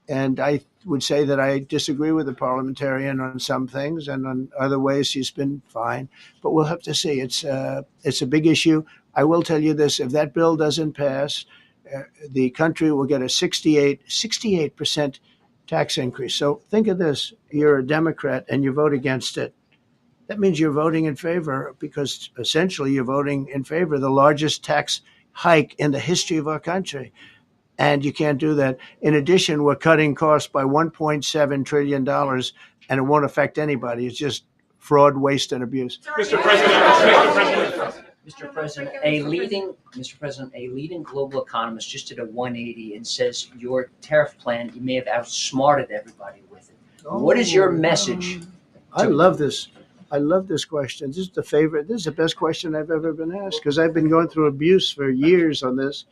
and I would say that I disagree with the parliamentarian on some things, and on other ways he's been fine. But we'll have to see. It's a big issue. I will tell you this: if that bill doesn't pass, the country will get a 68% tax increase. So think of this: you're a Democrat and you vote against it. That means you're voting in favor, because essentially you're voting in favor of the largest tax hike in the history of our country. And you can't do that. In addition, we're cutting costs by $1.7 trillion, and it won't affect anybody. It's just fraud, waste, and abuse. Mr. President, Mr. President, a leading global economist just did a 180 and says your tariff plan, you may have outsmarted everybody with it. What is your message? I love this. I love this question. This is the favorite. This is the best question I've ever been asked, because I've been going through abuse for years on this.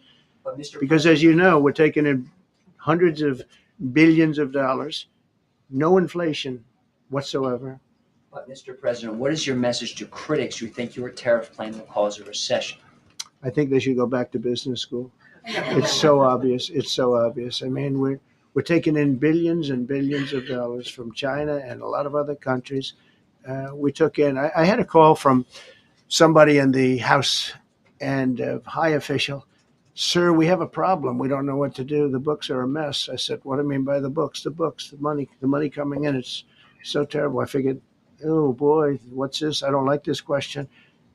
Because as you know, we're taking in hundreds of billions of dollars, no inflation whatsoever. But Mr. President, what is your message to critics who think your tariff plan will cause a recession? I think they should go back to business school. It's so obvious. It's so obvious. I mean, we're taking in billions and billions of dollars from China and a lot of other countries. We took in, I had a call from somebody in the House and a high official. Sir, we have a problem. We don't know what to do. The books are a mess. I said, what do you mean by the books? The books, the money coming in. It's so terrible. I figured, oh boy, what's this? I don't like this question.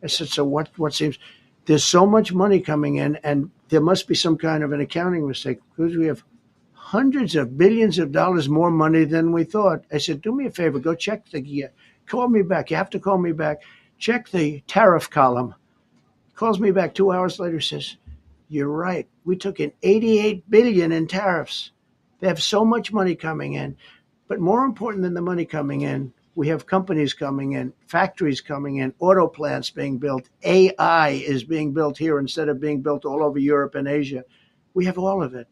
I said, so what seems, there's so much money coming in, and there must be some kind of an accounting mistake, because we have hundreds of billions of dollars more money than we thought. I said, do me a favor, go check call me back. You have to call me back. Check the tariff column. Calls me back 2 hours later, says, you're right. We took in $88 billion in tariffs. They have so much money coming in. But more important than the money coming in, we have companies coming in, factories coming in, auto plants being built. AI is being built here instead of being built all over Europe and Asia. We have all of it.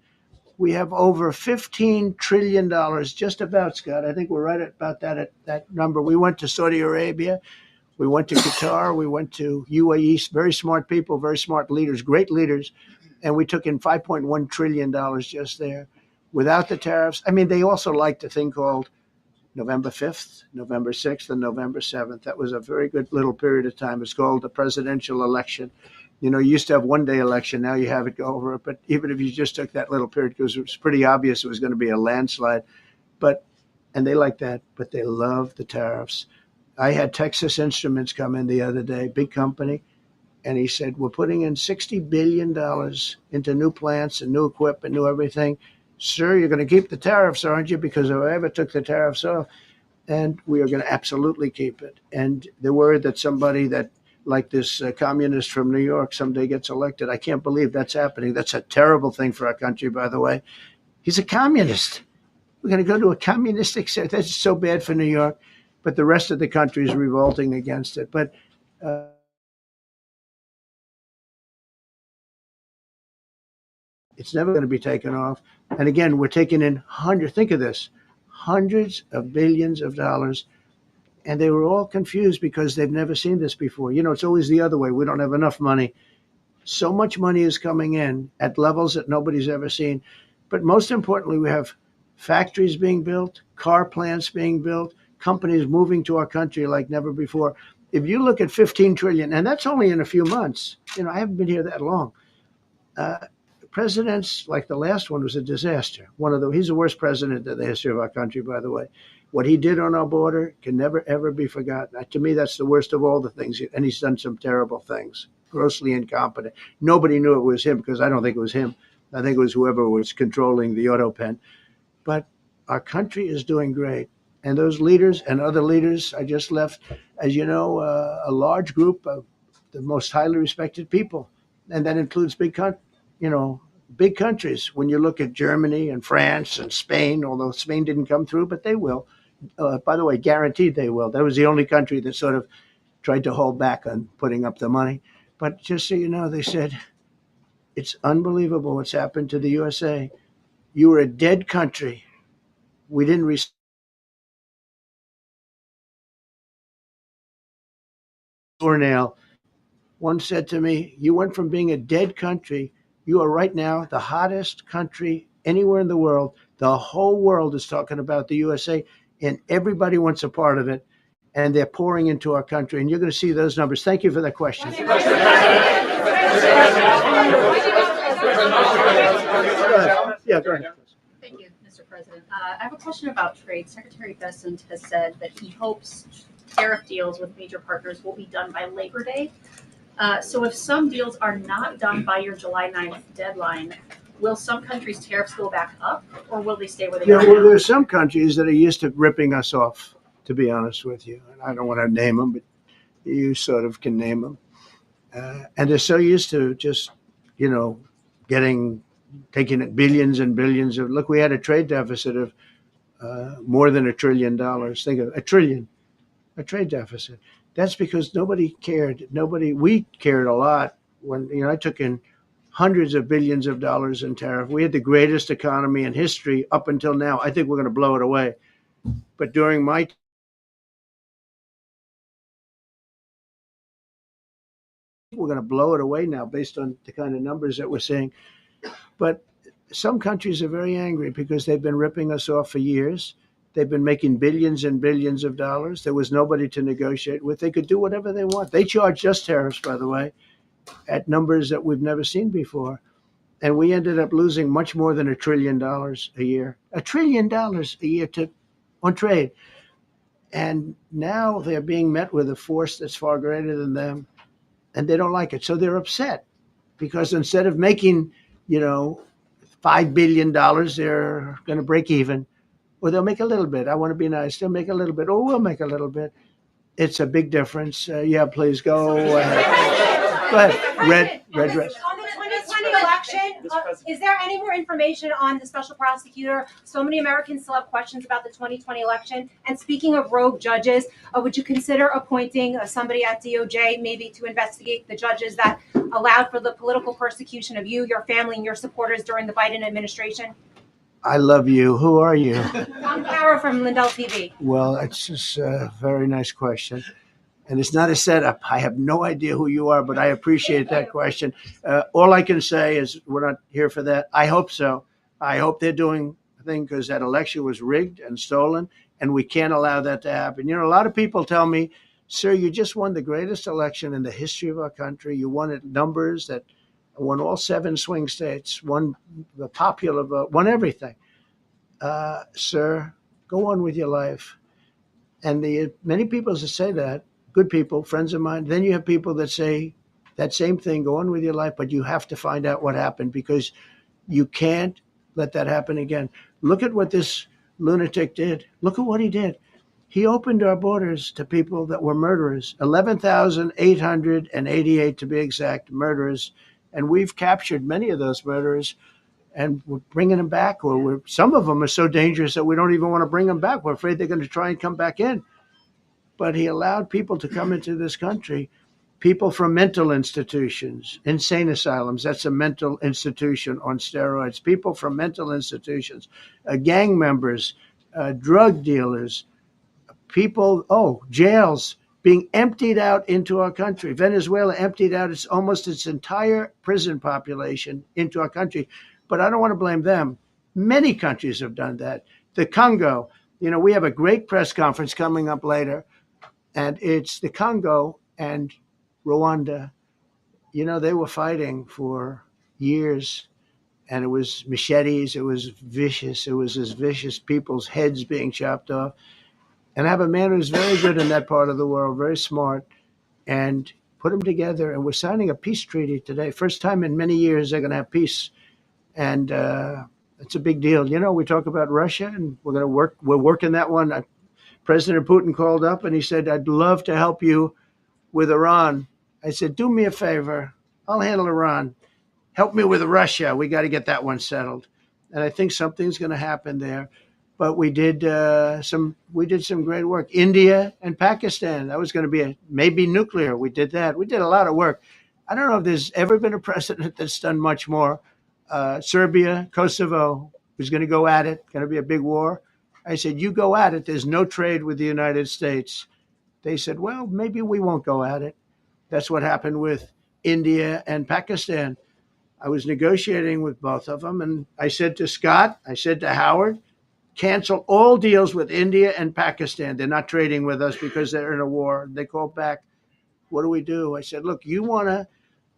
We have over $15 trillion, just about, Scott. I think we're right about that number. We went to Saudi Arabia. We went to Qatar. We went to UAE. Very smart people, very smart leaders, great leaders. And we took in $5.1 trillion just there without the tariffs. I mean, they also liked a thing called November 5th, November 6th, and November 7th. That was a very good little period of time. It's called the presidential election. You used to have one-day election. Now you have it go over it. But even if you just took that little period, because it was pretty obvious it was going to be a landslide. And they like that, but they love the tariffs. I had Texas Instruments come in the other day, big company, and he said, we're putting in $60 billion into new plants and new equipment, new everything. Sir, you're going to keep the tariffs, aren't you? Because if I ever took the tariffs off, and we are going to absolutely keep it. And they're worried that somebody that, like this communist from New York, someday gets elected. I can't believe that's happening. That's a terrible thing for our country, by the way. He's a communist. We're going to go to a communistic state. That's so bad for New York. But the rest of the country is revolting against it. But it's never going to be taken off. And again, we're taking in think of this, hundreds of billions of dollars. And they were all confused because they've never seen this before. It's always the other way. We don't have enough money. So much money is coming in at levels that nobody's ever seen. But most importantly, we have factories being built, car plants being built, companies moving to our country like never before. If you look at 15 trillion, and that's only in a few months, I haven't been here that long. Presidents like the last one was a disaster. He's the worst president in the history of our country, by the way. What he did on our border can never, ever be forgotten. To me, that's the worst of all the things. And he's done some terrible things, grossly incompetent. Nobody knew it was him, because I don't think it was him. I think it was whoever was controlling the auto pen. But our country is doing great. And those leaders and other leaders, I just left, as you know, a large group of the most highly respected people, and that includes big countries. When you look at Germany and France and Spain, although Spain didn't come through, but they will. By the way, guaranteed they will. That was the only country that sort of tried to hold back on putting up the money. But just so you know, they said, it's unbelievable what's happened to the USA. You were a dead country. We didn't restore nail. One said to me, you went from being a dead country, you are right now the hottest country anywhere in the world. The whole world is talking about the USA, and everybody wants a part of it, and they're pouring into our country, and you're going to see those numbers. Thank you for that question. Yeah, go ahead. Thank you, Mr. President. I have a question about trade. Secretary Bessent has said that he hopes tariff deals with major partners will be done by Labor Day. So if some deals are not done by your July 9th deadline, will some countries' tariffs go back up, or will they stay where they are Well, now? there's some countries that are used to ripping us off, to be honest with you. And I don't want to name them, but you sort of can name them. And they're so used to just, taking it billions and billions of, look, we had a trade deficit of more than $1 trillion. Think of a trillion, a trade deficit. That's because nobody cared. We cared a lot when, I took in hundreds of billions of dollars in tariff. We had the greatest economy in history up until now. I think we're going to blow it away. But during my we're going to blow it away now based on the kind of numbers that we're seeing. But some countries are very angry because they've been ripping us off for years. They've been making billions and billions of dollars. There was nobody to negotiate with. They could do whatever they want. They charged us tariffs, by the way, at numbers that we've never seen before. And we ended up losing much more than $1 trillion a year. $1 trillion a year on trade. And now they're being met with a force that's far greater than them, and they don't like it. So they're upset because instead of making, $5 billion, they're going to break even, or they'll make a little bit. I want to be nice. They'll make a little bit, or we'll make a little bit. It's a big difference. Yeah, please go ahead. Go ahead. Red dress. On the 2020 election, is there any more information on the special prosecutor? So many Americans still have questions about the 2020 election. And speaking of rogue judges, would you consider appointing somebody at DOJ maybe to investigate the judges that allowed for the political persecution of you, your family, and your supporters during the Biden administration? I love you. Who are you? I'm Kara from Lindell TV. Well, it's just a very nice question. And it's not a setup. I have no idea who you are, but I appreciate that question. All I can say is we're not here for that. I hope so. I hope they're doing a thing because that election was rigged and stolen, and we can't allow that to happen. A lot of people tell me, sir, you just won the greatest election in the history of our country. You won at numbers that won all 7 swing states, won the popular vote, won everything. Sir, go on with your life. And many people that say that, good people, friends of mine, then you have people that say that same thing, go on with your life, but you have to find out what happened because you can't let that happen again. Look at what this lunatic did. Look at what he did. He opened our borders to people that were murderers, 11,888 to be exact, murderers. And we've captured many of those murderers, and we're bringing them back, or some of them are so dangerous that we don't even want to bring them back. We're afraid they're going to try and come back in. But he allowed people to come into this country, people from mental institutions, insane asylums. That's a mental institution on steroids. People from mental institutions, gang members, drug dealers, people, jails being emptied out into our country. Venezuela emptied out almost its entire prison population into our country. But I don't want to blame them. Many countries have done that. The Congo, we have a great press conference coming up later. And it's the Congo and Rwanda. They were fighting for years, and it was machetes. It was vicious. It was as vicious, people's heads being chopped off. And I have a man who's very good in that part of the world, very smart, and put them together. And we're signing a peace treaty today. First time in many years they're going to have peace. And it's a big deal. We talk about Russia, and we're going to work. We're working that one. President Putin called up and he said, I'd love to help you with Iran. I said, do me a favor. I'll handle Iran. Help me with Russia. We got to get that one settled. And I think something's going to happen there. But we did some great work. India and Pakistan. That was going to be maybe nuclear. We did that. We did a lot of work. I don't know if there's ever been a president that's done much more. Serbia, Kosovo was going to go at it. Going to be a big war. I said, you go at it. There's no trade with the United States. They said, well, maybe we won't go at it. That's what happened with India and Pakistan. I was negotiating with both of them. And I said to Scott, I said to Howard, cancel all deals with India and Pakistan. They're not trading with us because they're in a war. They called back, what do we do? I said, look, you want to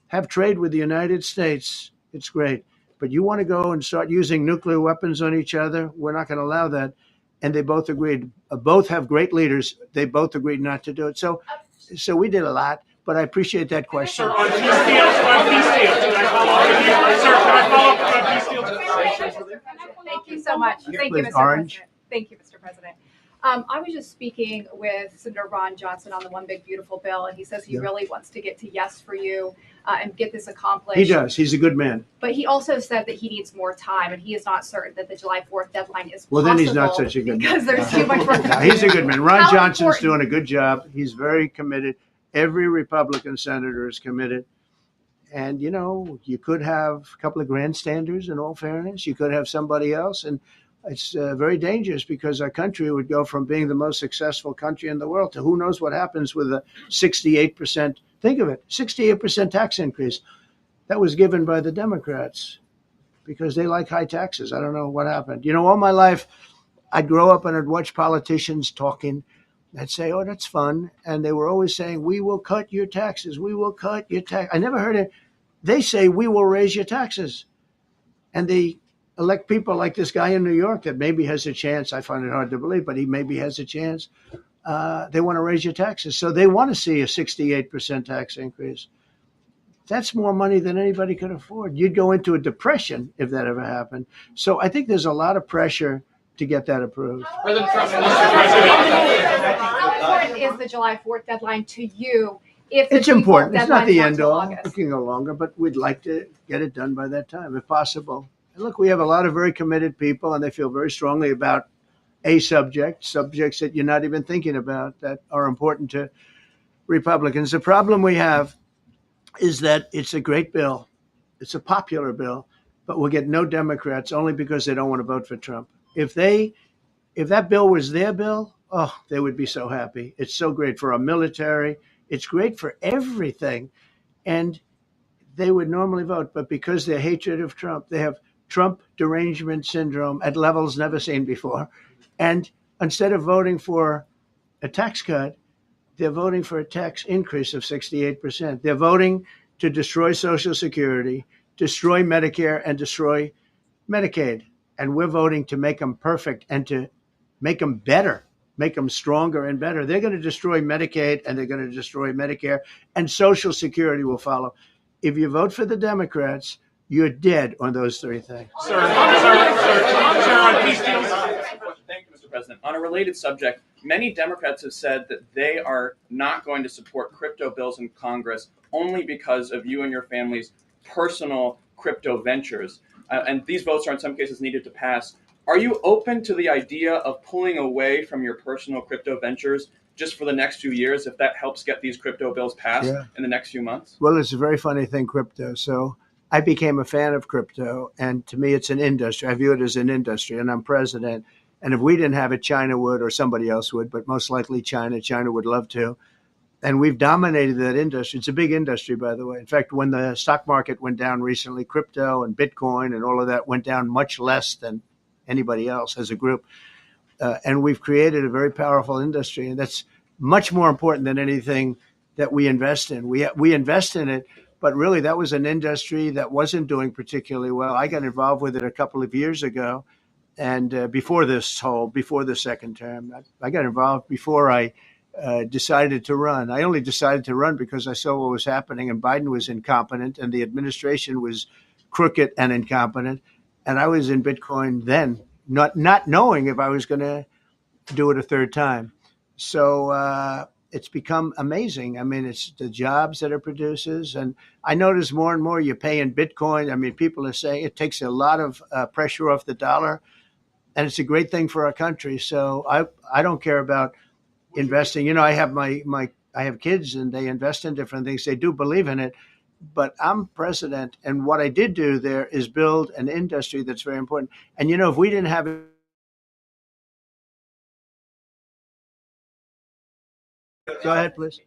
have trade with the United States. It's great. But you want to go and start using nuclear weapons on each other? We're not going to allow that. And they both agreed. Both have great leaders. They both agreed not to do it. So we did a lot. But I appreciate that question. Sir, on peace deals, can I follow up with you? Sir, can I follow up on peace deals? Thank you so much. Thank you, Mr. Orange. President. Thank you, Mr. President. I was just speaking with Senator Ron Johnson on the One Big Beautiful Bill, and he says he really wants to get to yes for you and get this accomplished. He does. He's a good man. But he also said that he needs more time, and he is not certain that the July 4th deadline is Well, then he's not possible such a good man. because there's too much work. No, he's a good man. Ron How Johnson's important- doing a good job. He's very committed. Every Republican senator is committed. And, you know, you could have a couple of grandstanders in all fairness. You could have somebody else. And it's very dangerous because our country would go from being the most successful country in the world to who knows what happens with a 68%. Think of it, 68% tax increase. That was given by the Democrats because they like high taxes. I don't know what happened. You know, all my life, I'd grow up and I'd watch politicians talking. I'd say, oh, that's fun. And they were always saying, we will cut your taxes. We will cut your tax. I never heard it. They say, we will raise your taxes. And they elect people like this guy in New York that maybe has a chance. I find it hard to believe, but he maybe has a chance. They want to raise your taxes. So they want to see a 68% tax increase. That's more money than anybody could afford. You'd go into a depression if that ever happened. So I think there's a lot of pressure to get that approved. How important is the July 4th deadline to you? If the It's important. It's not deadline's the not end till all. August? It can go longer, but we'd like to get it done by that time, if possible. And look, we have a lot of very committed people, and they feel very strongly about a subjects that you're not even thinking about that are important to Republicans. The problem we have is that it's a great bill. It's a popular bill, but we'll get no Democrats only because they don't want to vote for Trump. If that bill was their bill, oh, they would be so happy. It's so great for our military. It's great for everything. And they would normally vote, but because their hatred of Trump, they have Trump derangement syndrome at levels never seen before. And instead of voting for a tax cut, they're voting for a tax increase of 68%. They're voting to destroy Social Security, destroy Medicare, and destroy Medicaid. And we're voting to make them perfect and to make them better, make them stronger and better. They're going to destroy Medicaid and they're going to destroy Medicare, and Social Security will follow. If you vote for the Democrats, you're dead on those three things. Sir, on peace deals. Thank you, Mr. President. On a related subject, many Democrats have said that they are not going to support crypto bills in Congress only because of you and your family's personal crypto ventures. And these votes are in some cases needed to pass. Are you open to the idea of pulling away from your personal crypto ventures just for the next few years if that helps get these crypto bills passed in the next few months? Well, it's a very funny thing, crypto. So I became a fan of crypto, and to me, it's an industry. I view it as an industry, and I'm president. And if we didn't have it, China would, or somebody else would, but most likely China. China would love to. And we've dominated that industry. It's a big industry, by the way. In fact, when the stock market went down recently, crypto and Bitcoin and all of that went down much less than anybody else as a group. And we've created a very powerful industry, and that's much more important than anything that we invest in. We invest in it, but really that was an industry that wasn't doing particularly well. I got involved with it a couple of years ago, and before the second term. I got involved before I decided to run. I only decided to run because I saw what was happening, and Biden was incompetent, and the administration was crooked and incompetent. And I was in Bitcoin then, not knowing if I was going to do it a third time. So it's become amazing. I mean, it's the jobs that it produces. And I notice more and more you pay in Bitcoin. I mean, people are saying it takes a lot of pressure off the dollar. And it's a great thing for our country. So I don't care about investing. You know, I have I have kids and they invest in different things. They do believe in it. But I'm president, and what I did do there is build an industry that's very important. And you know, if we didn't have it, go ahead, please.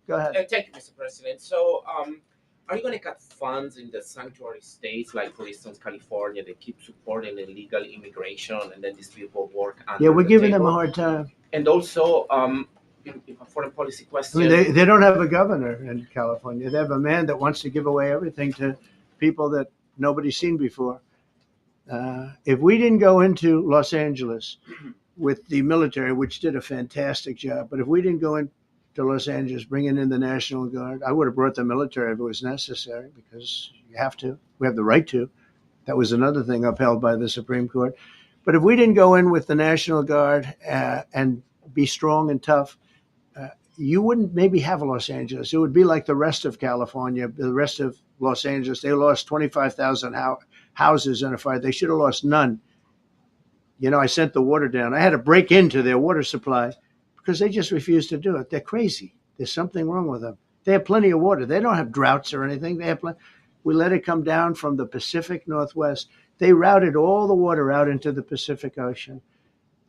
Go ahead. Thank you, Mr. President. So, are you going to cut funds in the sanctuary states, like for instance California, they keep supporting illegal immigration, and then these people work under Yeah, we're the giving them table? a hard time. And also, in a foreign policy I question. mean, they don't have a governor in California. They have a man that wants to give away everything to people that nobody's seen before. If we didn't go into Los Angeles with the military, which did a fantastic job, but if we didn't go into Los Angeles bringing in the National Guard, I would have brought the military if it was necessary, because you have to. We have the right to. That was another thing upheld by the Supreme Court. But if we didn't go in with the National Guard and be strong and tough, you wouldn't maybe have Los Angeles. It would be like the rest of California, the rest of Los Angeles. They lost 25,000 houses in a fire. They should have lost none. You know, I sent the water down. I had to break into their water supply because they just refused to do it. They're crazy. There's something wrong with them. They have plenty of water. They don't have droughts or anything. They have We let it come down from the Pacific Northwest. They routed all the water out into the Pacific Ocean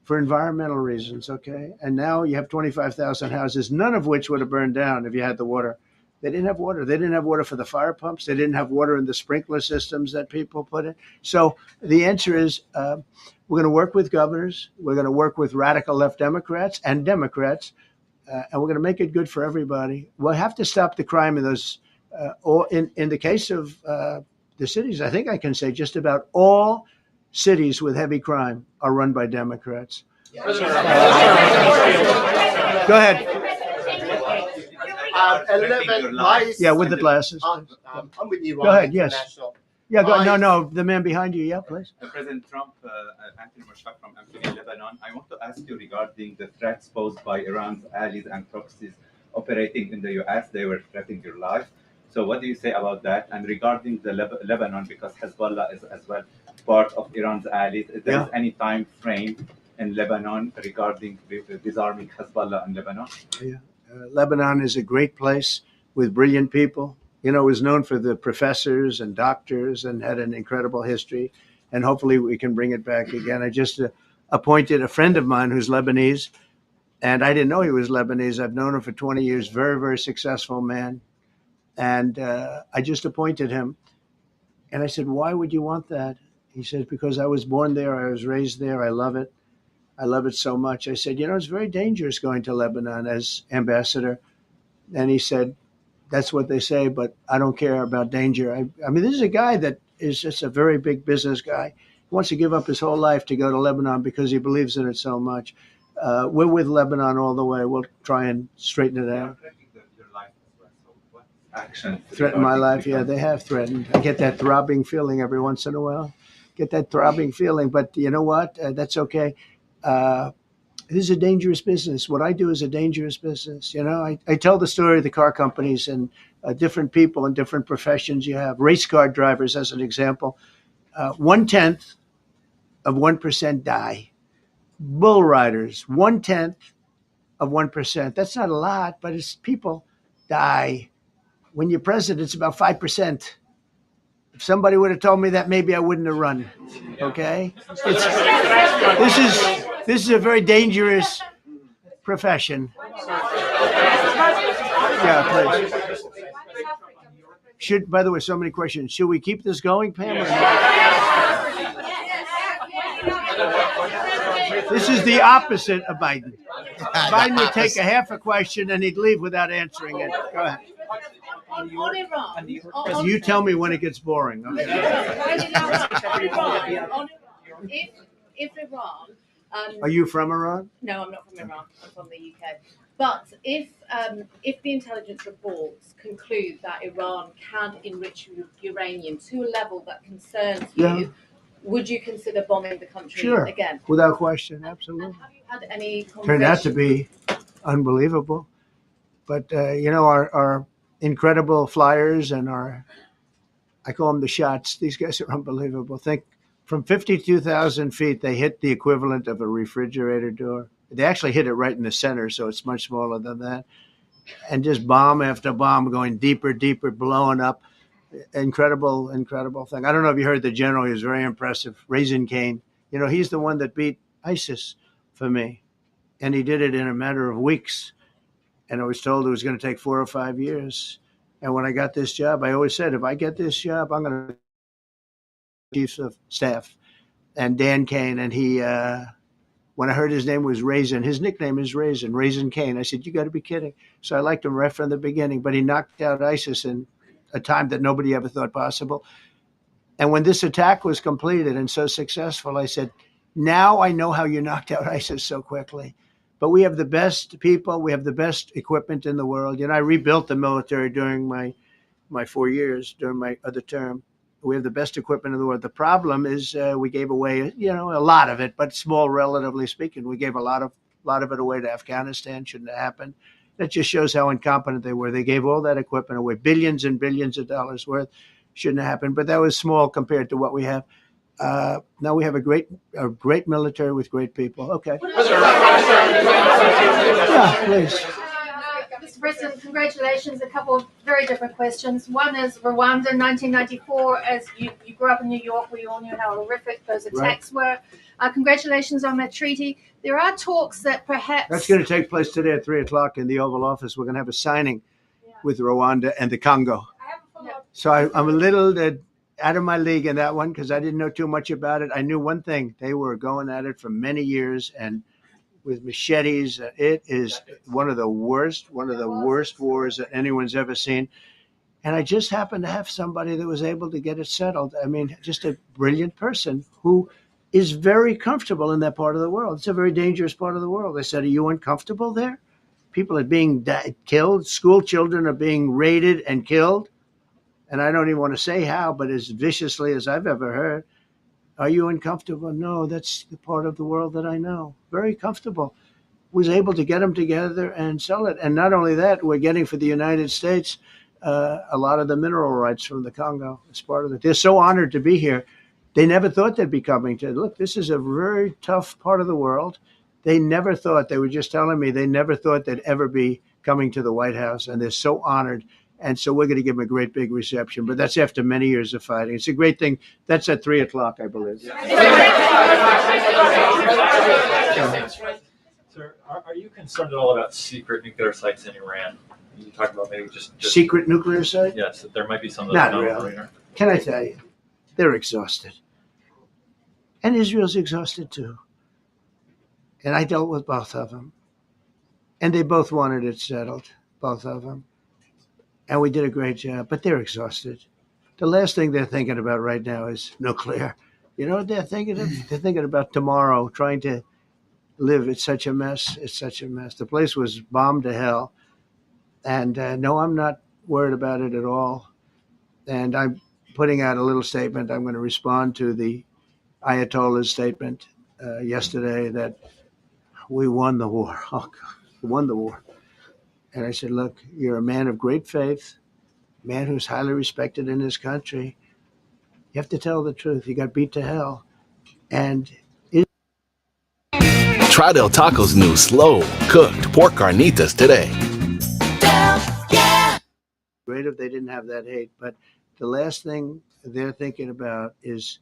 for environmental reasons, okay? And now you have 25,000 houses, none of which would have burned down if you had the water. They didn't have water. They didn't have water for the fire pumps. They didn't have water in the sprinkler systems that people put in. So the answer is we're going to work with governors. We're going to work with radical left Democrats and Democrats, and we're going to make it good for everybody. We'll have to stop the crime in those, or in the case of the cities, I think I can say just about all cities with heavy crime are run by Democrats. Go ahead. 11 lies. Yeah, with the glasses. I'm with you. Go ahead. Yes. International. Yeah. Go. No. The man behind you. Yeah, please. President Trump, Anthony Mashhad from Anthony, Lebanon. I want to ask you regarding the threats posed by Iran's allies and proxies operating in the U.S. They were threatening your life. So what do you say about that? And regarding the Lebanon, because Hezbollah is as well part of Iran's allies, is there any time frame in Lebanon regarding disarming Hezbollah in Lebanon? Yeah. Lebanon is a great place with brilliant people. You know, it was known for the professors and doctors and had an incredible history. And hopefully we can bring it back again. I just appointed a friend of mine who's Lebanese, and I didn't know he was Lebanese. I've known him for 20 years. Very, very successful man. And I just appointed him. And I said, why would you want that? He said, because I was born there. I was raised there. I love it. I love it so much. I said, you know, it's very dangerous going to Lebanon as ambassador. And he said, that's what they say, but I don't care about danger. I mean, this is a guy that is just a very big business guy. He wants to give up his whole life to go to Lebanon because he believes in it so much. We're with Lebanon all the way. We'll try and straighten it out. Action. Threaten my life? Yeah, they have threatened. I get that throbbing feeling every once in a while. Get that throbbing feeling, but you know what? That's okay. This is a dangerous business. What I do is a dangerous business. You know, I tell the story of the car companies and different people in different professions you have. Race car drivers, as an example. 1/10 of 1% die. Bull riders, 1/10 of 1%. That's not a lot, but it's people die. When you're president, it's about 5%. If somebody would have told me that, maybe I wouldn't have run. Okay? This is a very dangerous profession. Yeah, please. By the way, so many questions. Should we keep this going, Pam? Or not? This is the opposite of Biden. Biden would take a half a question and he'd leave without answering it. Go ahead. On Iran. You tell me when it gets boring. Okay. If Iran. Are you from Iran? No, I'm not from Iran. I'm from the UK. But if the intelligence reports conclude that Iran can enrich uranium to a level that concerns you, would you consider bombing the country again? Without question, absolutely. Have you had any conversations? Turned out to be unbelievable. But our incredible flyers and I call them the shots. These guys are unbelievable. Think from 52,000 feet, they hit the equivalent of a refrigerator door. They actually hit it right in the center, so it's much smaller than that. And just bomb after bomb going deeper, deeper, blowing up. Incredible, incredible thing. I don't know if you heard the general. He was very impressive. Raisin Cane. He's the one that beat ISIS for me. And he did it in a matter of weeks. And I was told it was going to take 4 or 5 years. And when I got this job, I always said, if I get this job, I'm going to chiefs of staff. And Dan Kane, and he, when I heard his name was Raisin, his nickname is Raisin Kane. I said, you got to be kidding. So I liked him right from the beginning. But he knocked out ISIS in a time that nobody ever thought possible. And when this attack was completed and so successful, I said, now I know how you knocked out ISIS so quickly. But we have the best people. We have the best equipment in the world. I rebuilt the military during my 4 years, during my other term. We have the best equipment in the world. The problem is we gave away, a lot of it, but small, relatively speaking. We gave a lot of it away to Afghanistan. Shouldn't have happened. That just shows how incompetent they were. They gave all that equipment away, billions and billions of dollars worth. Shouldn't have happened. But that was small compared to what we have. Now we have a great military with great people. Okay. Yeah, please. Mr. President, congratulations. A couple of very different questions. One is Rwanda, 1994. As you grew up in New York, we all knew how horrific those attacks were. Congratulations on that treaty. There are talks that perhaps... That's going to take place today at 3 o'clock in the Oval Office. We're going to have a signing with Rwanda and the Congo. So I'm a little out of my league in that one because I didn't know too much about it. I knew one thing. They were going at it for many years and with machetes. It is one of the worst wars that anyone's ever seen. And I just happened to have somebody that was able to get it settled. I mean, just a brilliant person who is very comfortable in that part of the world. It's a very dangerous part of the world. I said, are you uncomfortable there? People are being killed. School children are being raided and killed. And I don't even want to say how, but as viciously as I've ever heard. Are you uncomfortable? No, that's the part of the world that I know. Very comfortable. Was able to get them together and sell it. And not only that, we're getting for the United States a lot of the mineral rights from the Congo as part of it. They're so honored to be here. They never thought they'd be coming to. Look, this is a very tough part of the world. They never thought, they were just telling me, they never thought they'd ever be coming to the White House. And they're so honored. And so we're going to give them a great big reception. But that's after many years of fighting. It's a great thing. That's at 3 o'clock, I believe. Sir, are you concerned at all about secret nuclear sites in Iran? You talk about maybe just secret nuclear site? Yes, that there might be some that Not don't really. Can I tell you? They're exhausted. And Israel's exhausted too. And I dealt with both of them. And they both wanted it settled, both of them. And we did a great job, but they're exhausted. The last thing they're thinking about right now is nuclear. You know what they're thinking of? They're thinking about tomorrow, trying to live. It's such a mess. It's such a mess. The place was bombed to hell. And no, I'm not worried about it at all. And I'm putting out a little statement. I'm going to respond to the Ayatollah's statement yesterday that we won the war. Oh, God, we won the war. And I said, look, you're a man of great faith, a man who's highly respected in this country. You have to tell the truth. You got beat to hell. And Try Del Taco's new slow-cooked pork carnitas today. Great if they didn't have that hate. But the last thing they're thinking about is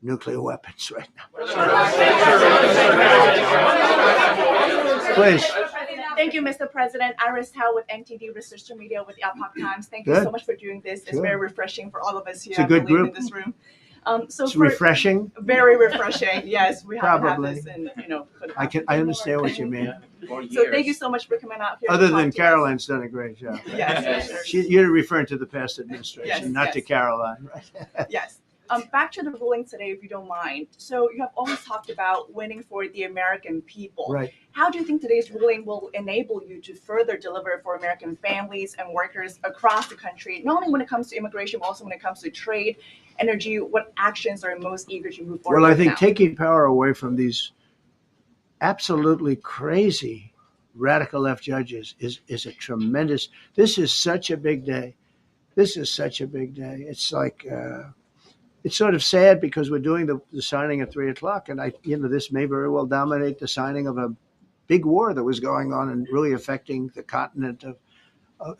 nuclear weapons right now. Please. Thank you, Mr. President. Iris Howe with NTD Research and Media with the Epoch Times. Thank you Good. so much for doing this. It's Sure. very refreshing for all of us here. It's a good I believe, group. in this room. It's refreshing. Very refreshing. Yes, we haven't Probably. had this in, for the past I understand what you mean. So thank you so much for coming out here. Other to than talk to us. Caroline's done a great job. Yes. You're referring to the past administration, Yes, not to yes. Caroline, right? Yes. Back to the ruling today, if you don't mind. So you have always talked about winning for the American people. Right. How do you think today's ruling will enable you to further deliver for American families and workers across the country, not only when it comes to immigration, but also when it comes to trade, energy? What actions are most eager to move forward Well, I with think now? taking power away from these absolutely crazy radical left judges is a tremendous. This is such a big day. This is such a big day. It's like it's sort of sad because we're doing the signing at 3:00, and this may very well dominate the signing of a big war that was going on and really affecting the continent of.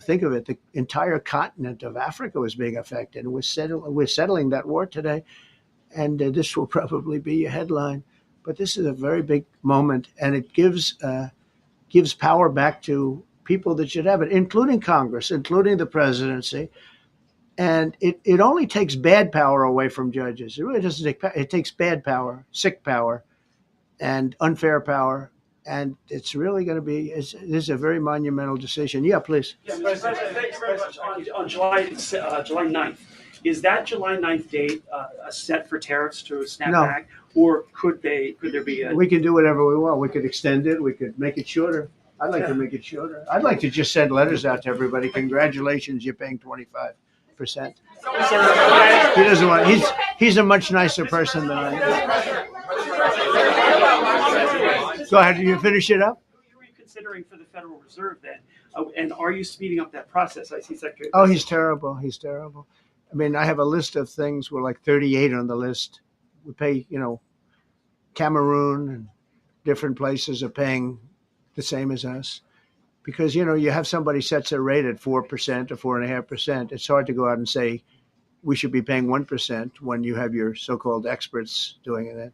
Think of it, the entire continent of Africa was being affected. We're settling that war today, and this will probably be a headline. But this is a very big moment, and it gives power back to people that should have it, including Congress, including the presidency. And it only takes bad power away from judges. It really doesn't take power. It takes bad power, sick power, and unfair power. And it's really going to be, this is a very monumental decision. Yeah, please. Yeah, President, thank you very much. On July 9th, is that July 9th date set for tariffs to snap No. back? Or could there be a... We can do whatever we want. We could extend it. We could make it shorter. I'd like to make it shorter. I'd like to just send letters out to everybody. Congratulations, you're paying 25%. He doesn't want, he's a much nicer person than I am. Go ahead, you finish it up? Who are you considering for the Federal Reserve then? And are you speeding up that process? I see Secretary... Oh, he's terrible. He's terrible. I mean, I have a list of things. We're like 38 on the list. We pay, Cameroon and different places are paying the same as us. Because, you have somebody sets a rate at 4% or 4.5%. It's hard to go out and say we should be paying 1% when you have your so-called experts doing it.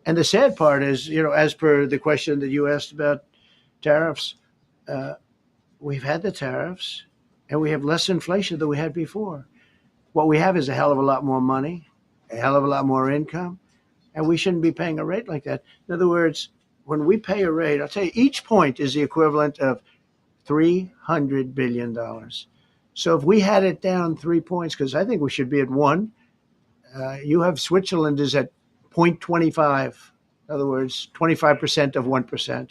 And the sad part is, as per the question that you asked about tariffs, we've had the tariffs and we have less inflation than we had before. What we have is a hell of a lot more money, a hell of a lot more income, and we shouldn't be paying a rate like that. In other words, when we pay a rate, I'll tell you, each point is the equivalent of $300 billion. So if we had it down 3 points, because I think we should be at 1, you have Switzerland is at 0.25. In other words, 25% of 1%.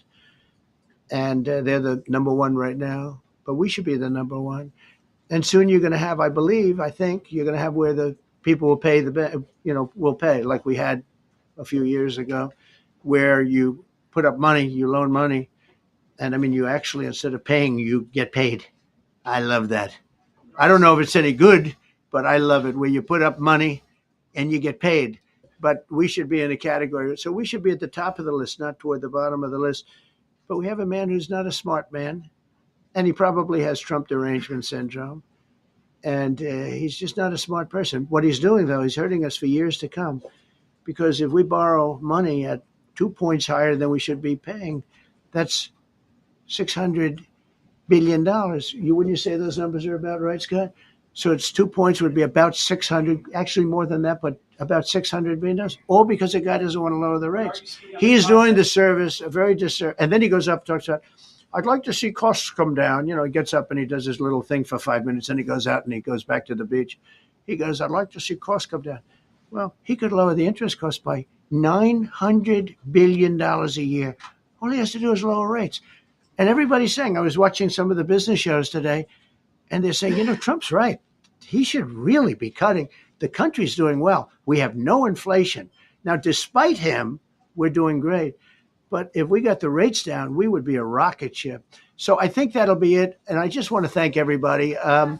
And they're the number 1 right now. But we should be the number 1. And soon you're going to have, I think, you're going to have where the people will pay will pay like we had a few years ago, where you put up money, you loan money. And I mean, you actually, instead of paying, you get paid. I love that. I don't know if it's any good, but I love it where you put up money and you get paid. But we should be in a category. So we should be at the top of the list, not toward the bottom of the list. But we have a man who's not a smart man. And he probably has Trump derangement syndrome. And he's just not a smart person. What he's doing, though, he's hurting us for years to come. Because if we borrow money at 2 points higher than we should be paying, that's $600 billion. Wouldn't you say those numbers are about right, Scott? So it's 2 points would be about 600, actually more than that, but about $600 billion, all because the guy doesn't want to lower the rates. He is doing the service, a very disservice. And then he goes up and talks about, I'd like to see costs come down. He gets up and he does his little thing for 5 minutes, and he goes out and he goes back to the beach. He goes, I'd like to see costs come down. Well, he could lower the interest cost by $900 billion a year. All he has to do is lower rates. And everybody's saying, I was watching some of the business shows today, and they're saying, Trump's right. He should really be cutting. The country's doing well. We have no inflation. Now, despite him, we're doing great. But if we got the rates down, we would be a rocket ship. So I think that'll be it. And I just want to thank everybody. This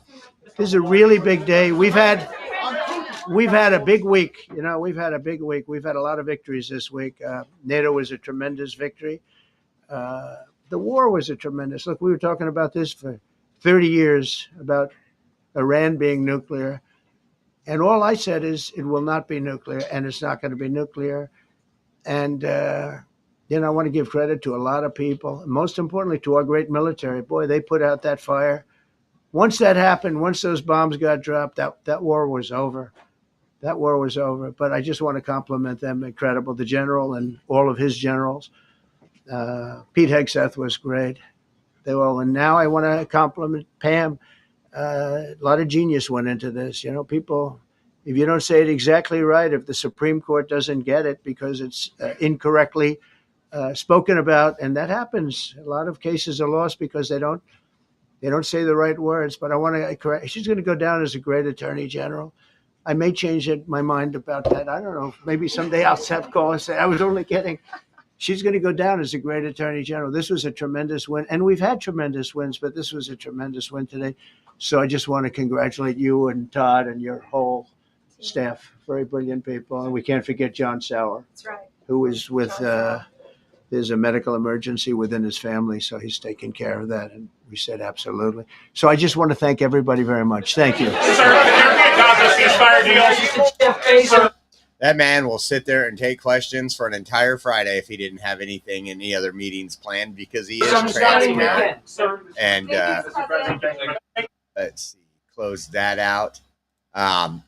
is a really big day. We've had a big week. We've had a big week. We've had a lot of victories this week. NATO was a tremendous victory. The war was a tremendous. Look, we were talking about this for 30 years, about Iran being nuclear. And all I said is it will not be nuclear, and it's not going to be nuclear. And, I want to give credit to a lot of people, most importantly to our great military. Boy, they put out that fire. Once that happened, once those bombs got dropped, that war was over. That war was over. But I just want to compliment them. Incredible. The general and all of his generals. Pete Hegseth was great. They were all. And now I want to compliment Pam. A lot of genius went into this. People, if you don't say it exactly right, if the Supreme Court doesn't get it because it's incorrectly spoken about, and that happens. A lot of cases are lost because they don't say the right words. But I want to correct. She's going to go down as a great attorney general. I may change my mind about that. I don't know. Maybe someday I'll have call and say I was only kidding. she's going to go down as a great attorney general. This was a tremendous win, and we've had tremendous wins, but this was a tremendous win today. So I just want to congratulate you and Todd and your whole staff. Very brilliant people. And we can't forget John Sauer. That's right. Who is with, there's a medical emergency within his family, so he's taking care of that. And we said absolutely. So I just want to thank everybody very much. Thank you. That man will sit there and take questions for an entire Friday if he didn't have anything, any other meetings planned, because he is transparent. And let's see, close that out.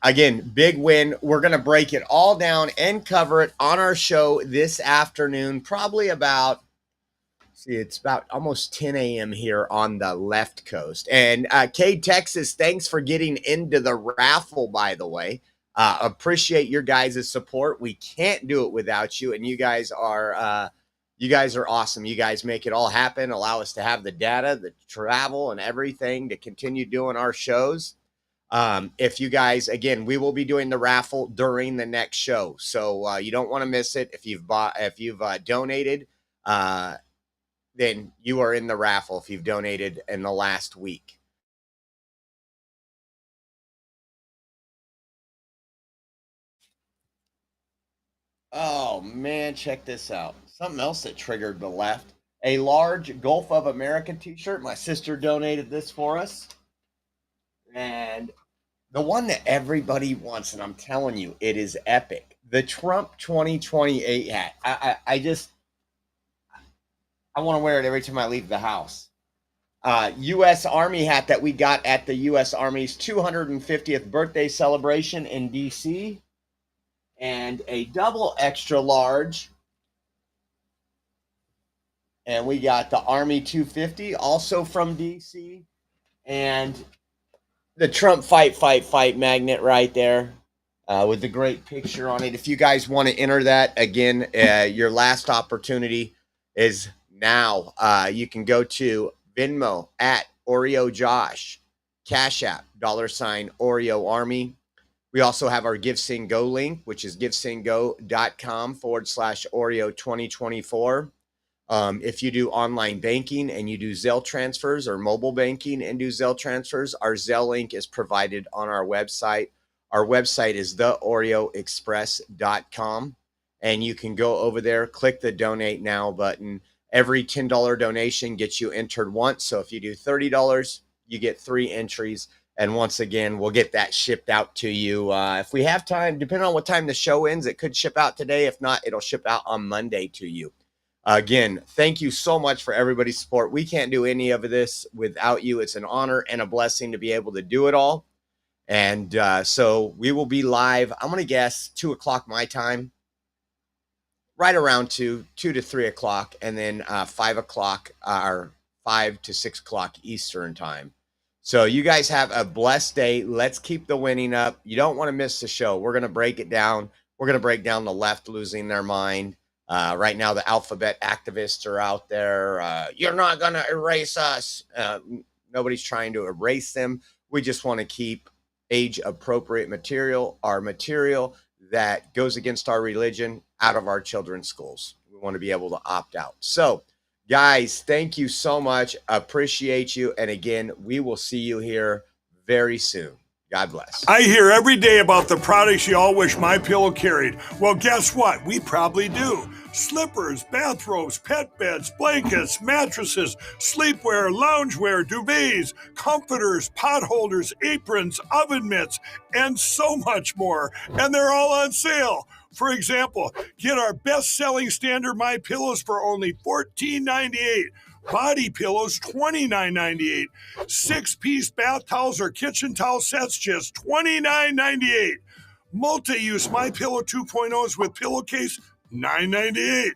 Again, big win. We're going to break it all down and cover it on our show this afternoon, probably about, it's about almost 10 a.m. here on the left coast. And Cade, Texas, thanks for getting into the raffle, by the way. Appreciate your guys' support. We can't do it without you, and you guys are awesome. You guys make it all happen, allow us to have the data, the travel, and everything to continue doing our shows. If you guys, again, we will be doing the raffle during the next show, so you don't want to miss it. If you've donated, then you are in the raffle if you've donated in the last week. Oh, man, check this out. Something else that triggered the left. A large Gulf of America t-shirt. My sister donated this for us. And the one that everybody wants, and I'm telling you, it is epic. The Trump 2028 hat. I want to wear it every time I leave the house. U.S. Army hat that we got at the U.S. Army's 250th birthday celebration in D.C., and a double extra large. And we got the Army 250, also from DC. And the Trump fight magnet right there with the great picture on it. If you guys want to enter that, again, your last opportunity is now. You can go to Venmo at Oreo Josh, Cash App, $ Oreo Army. We also have our GiveSendGo link, which is givesendgo.com/Oreo 2024. If you do online banking and you do Zelle transfers, or mobile banking and do Zelle transfers, our Zelle link is provided on our website. Our website is theoreoexpress.com, and you can go over there, click the donate now button. Every $10 donation gets you entered once. So if you do $30, you get 3 entries. And once again, we'll get that shipped out to you. If we have time, depending on what time the show ends, it could ship out today. If not, it'll ship out on Monday to you. Again, thank you so much for everybody's support. We can't do any of this without you. It's an honor and a blessing to be able to do it all. And so we will be live, I'm going to guess 2 o'clock my time, right around 2 to 3 o'clock, and then 5 o'clock or 5 to 6 o'clock Eastern time. So you guys have a blessed day. Let's keep the winning up. You don't want to miss the show. We're going to break it down. We're going to break down the left losing their mind. Right now, the alphabet activists are out there. You're not going to erase us. Nobody's trying to erase them. We just want to keep age-appropriate material, our material that goes against our religion, out of our children's schools. We want to be able to opt out. So, guys, thank you so much. Appreciate you. And again, we will see you here very soon. God bless. I hear every day about the products you all wish MyPillow carried. Well, guess what? We probably do. Slippers, bathrobes, pet beds, blankets, mattresses, sleepwear, loungewear, duvets, comforters, pot holders, aprons, oven mitts, and so much more. And they're all on sale. For example, get our best-selling standard MyPillows for only $14.98. Body pillows, $29.98. 6-piece bath towels or kitchen towel sets, just $29.98. Multi-use MyPillow 2.0s with pillowcase, $9.98.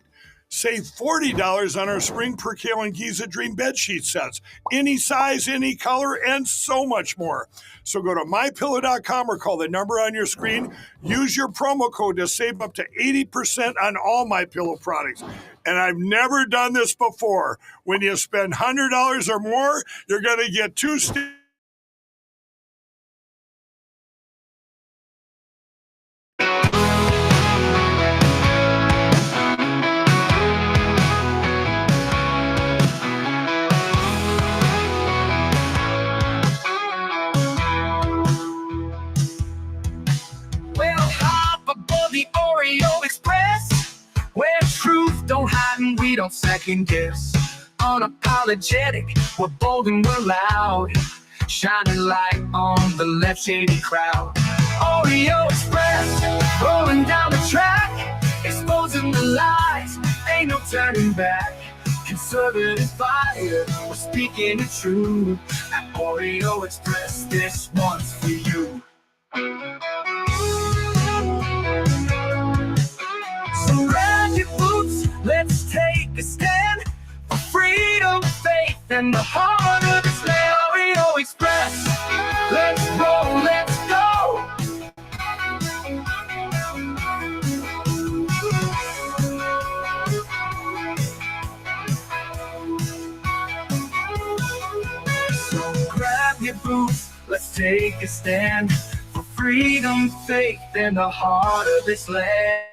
Save $40 on our Spring Percale and Giza Dream bedsheet sets. Any size, any color, and so much more. So go to MyPillow.com or call the number on your screen. Use your promo code to save up to 80% on all MyPillow products. And I've never done this before. When you spend $100 or more, you're going to get 2 don't hide and we don't second guess. Unapologetic, we're bold and we're loud. Shining light on the left shady crowd. Oreo Express, rolling down the track, exposing the lies, ain't no turning back. Conservative fire, we're speaking the truth. At Oreo Express, this one's for you. So grab your boots, let's take a stand for freedom, faith, and the heart of this land. Oreo Express, let's roll, let's go. So grab your boots, let's take a stand for freedom, faith, and the heart of this land.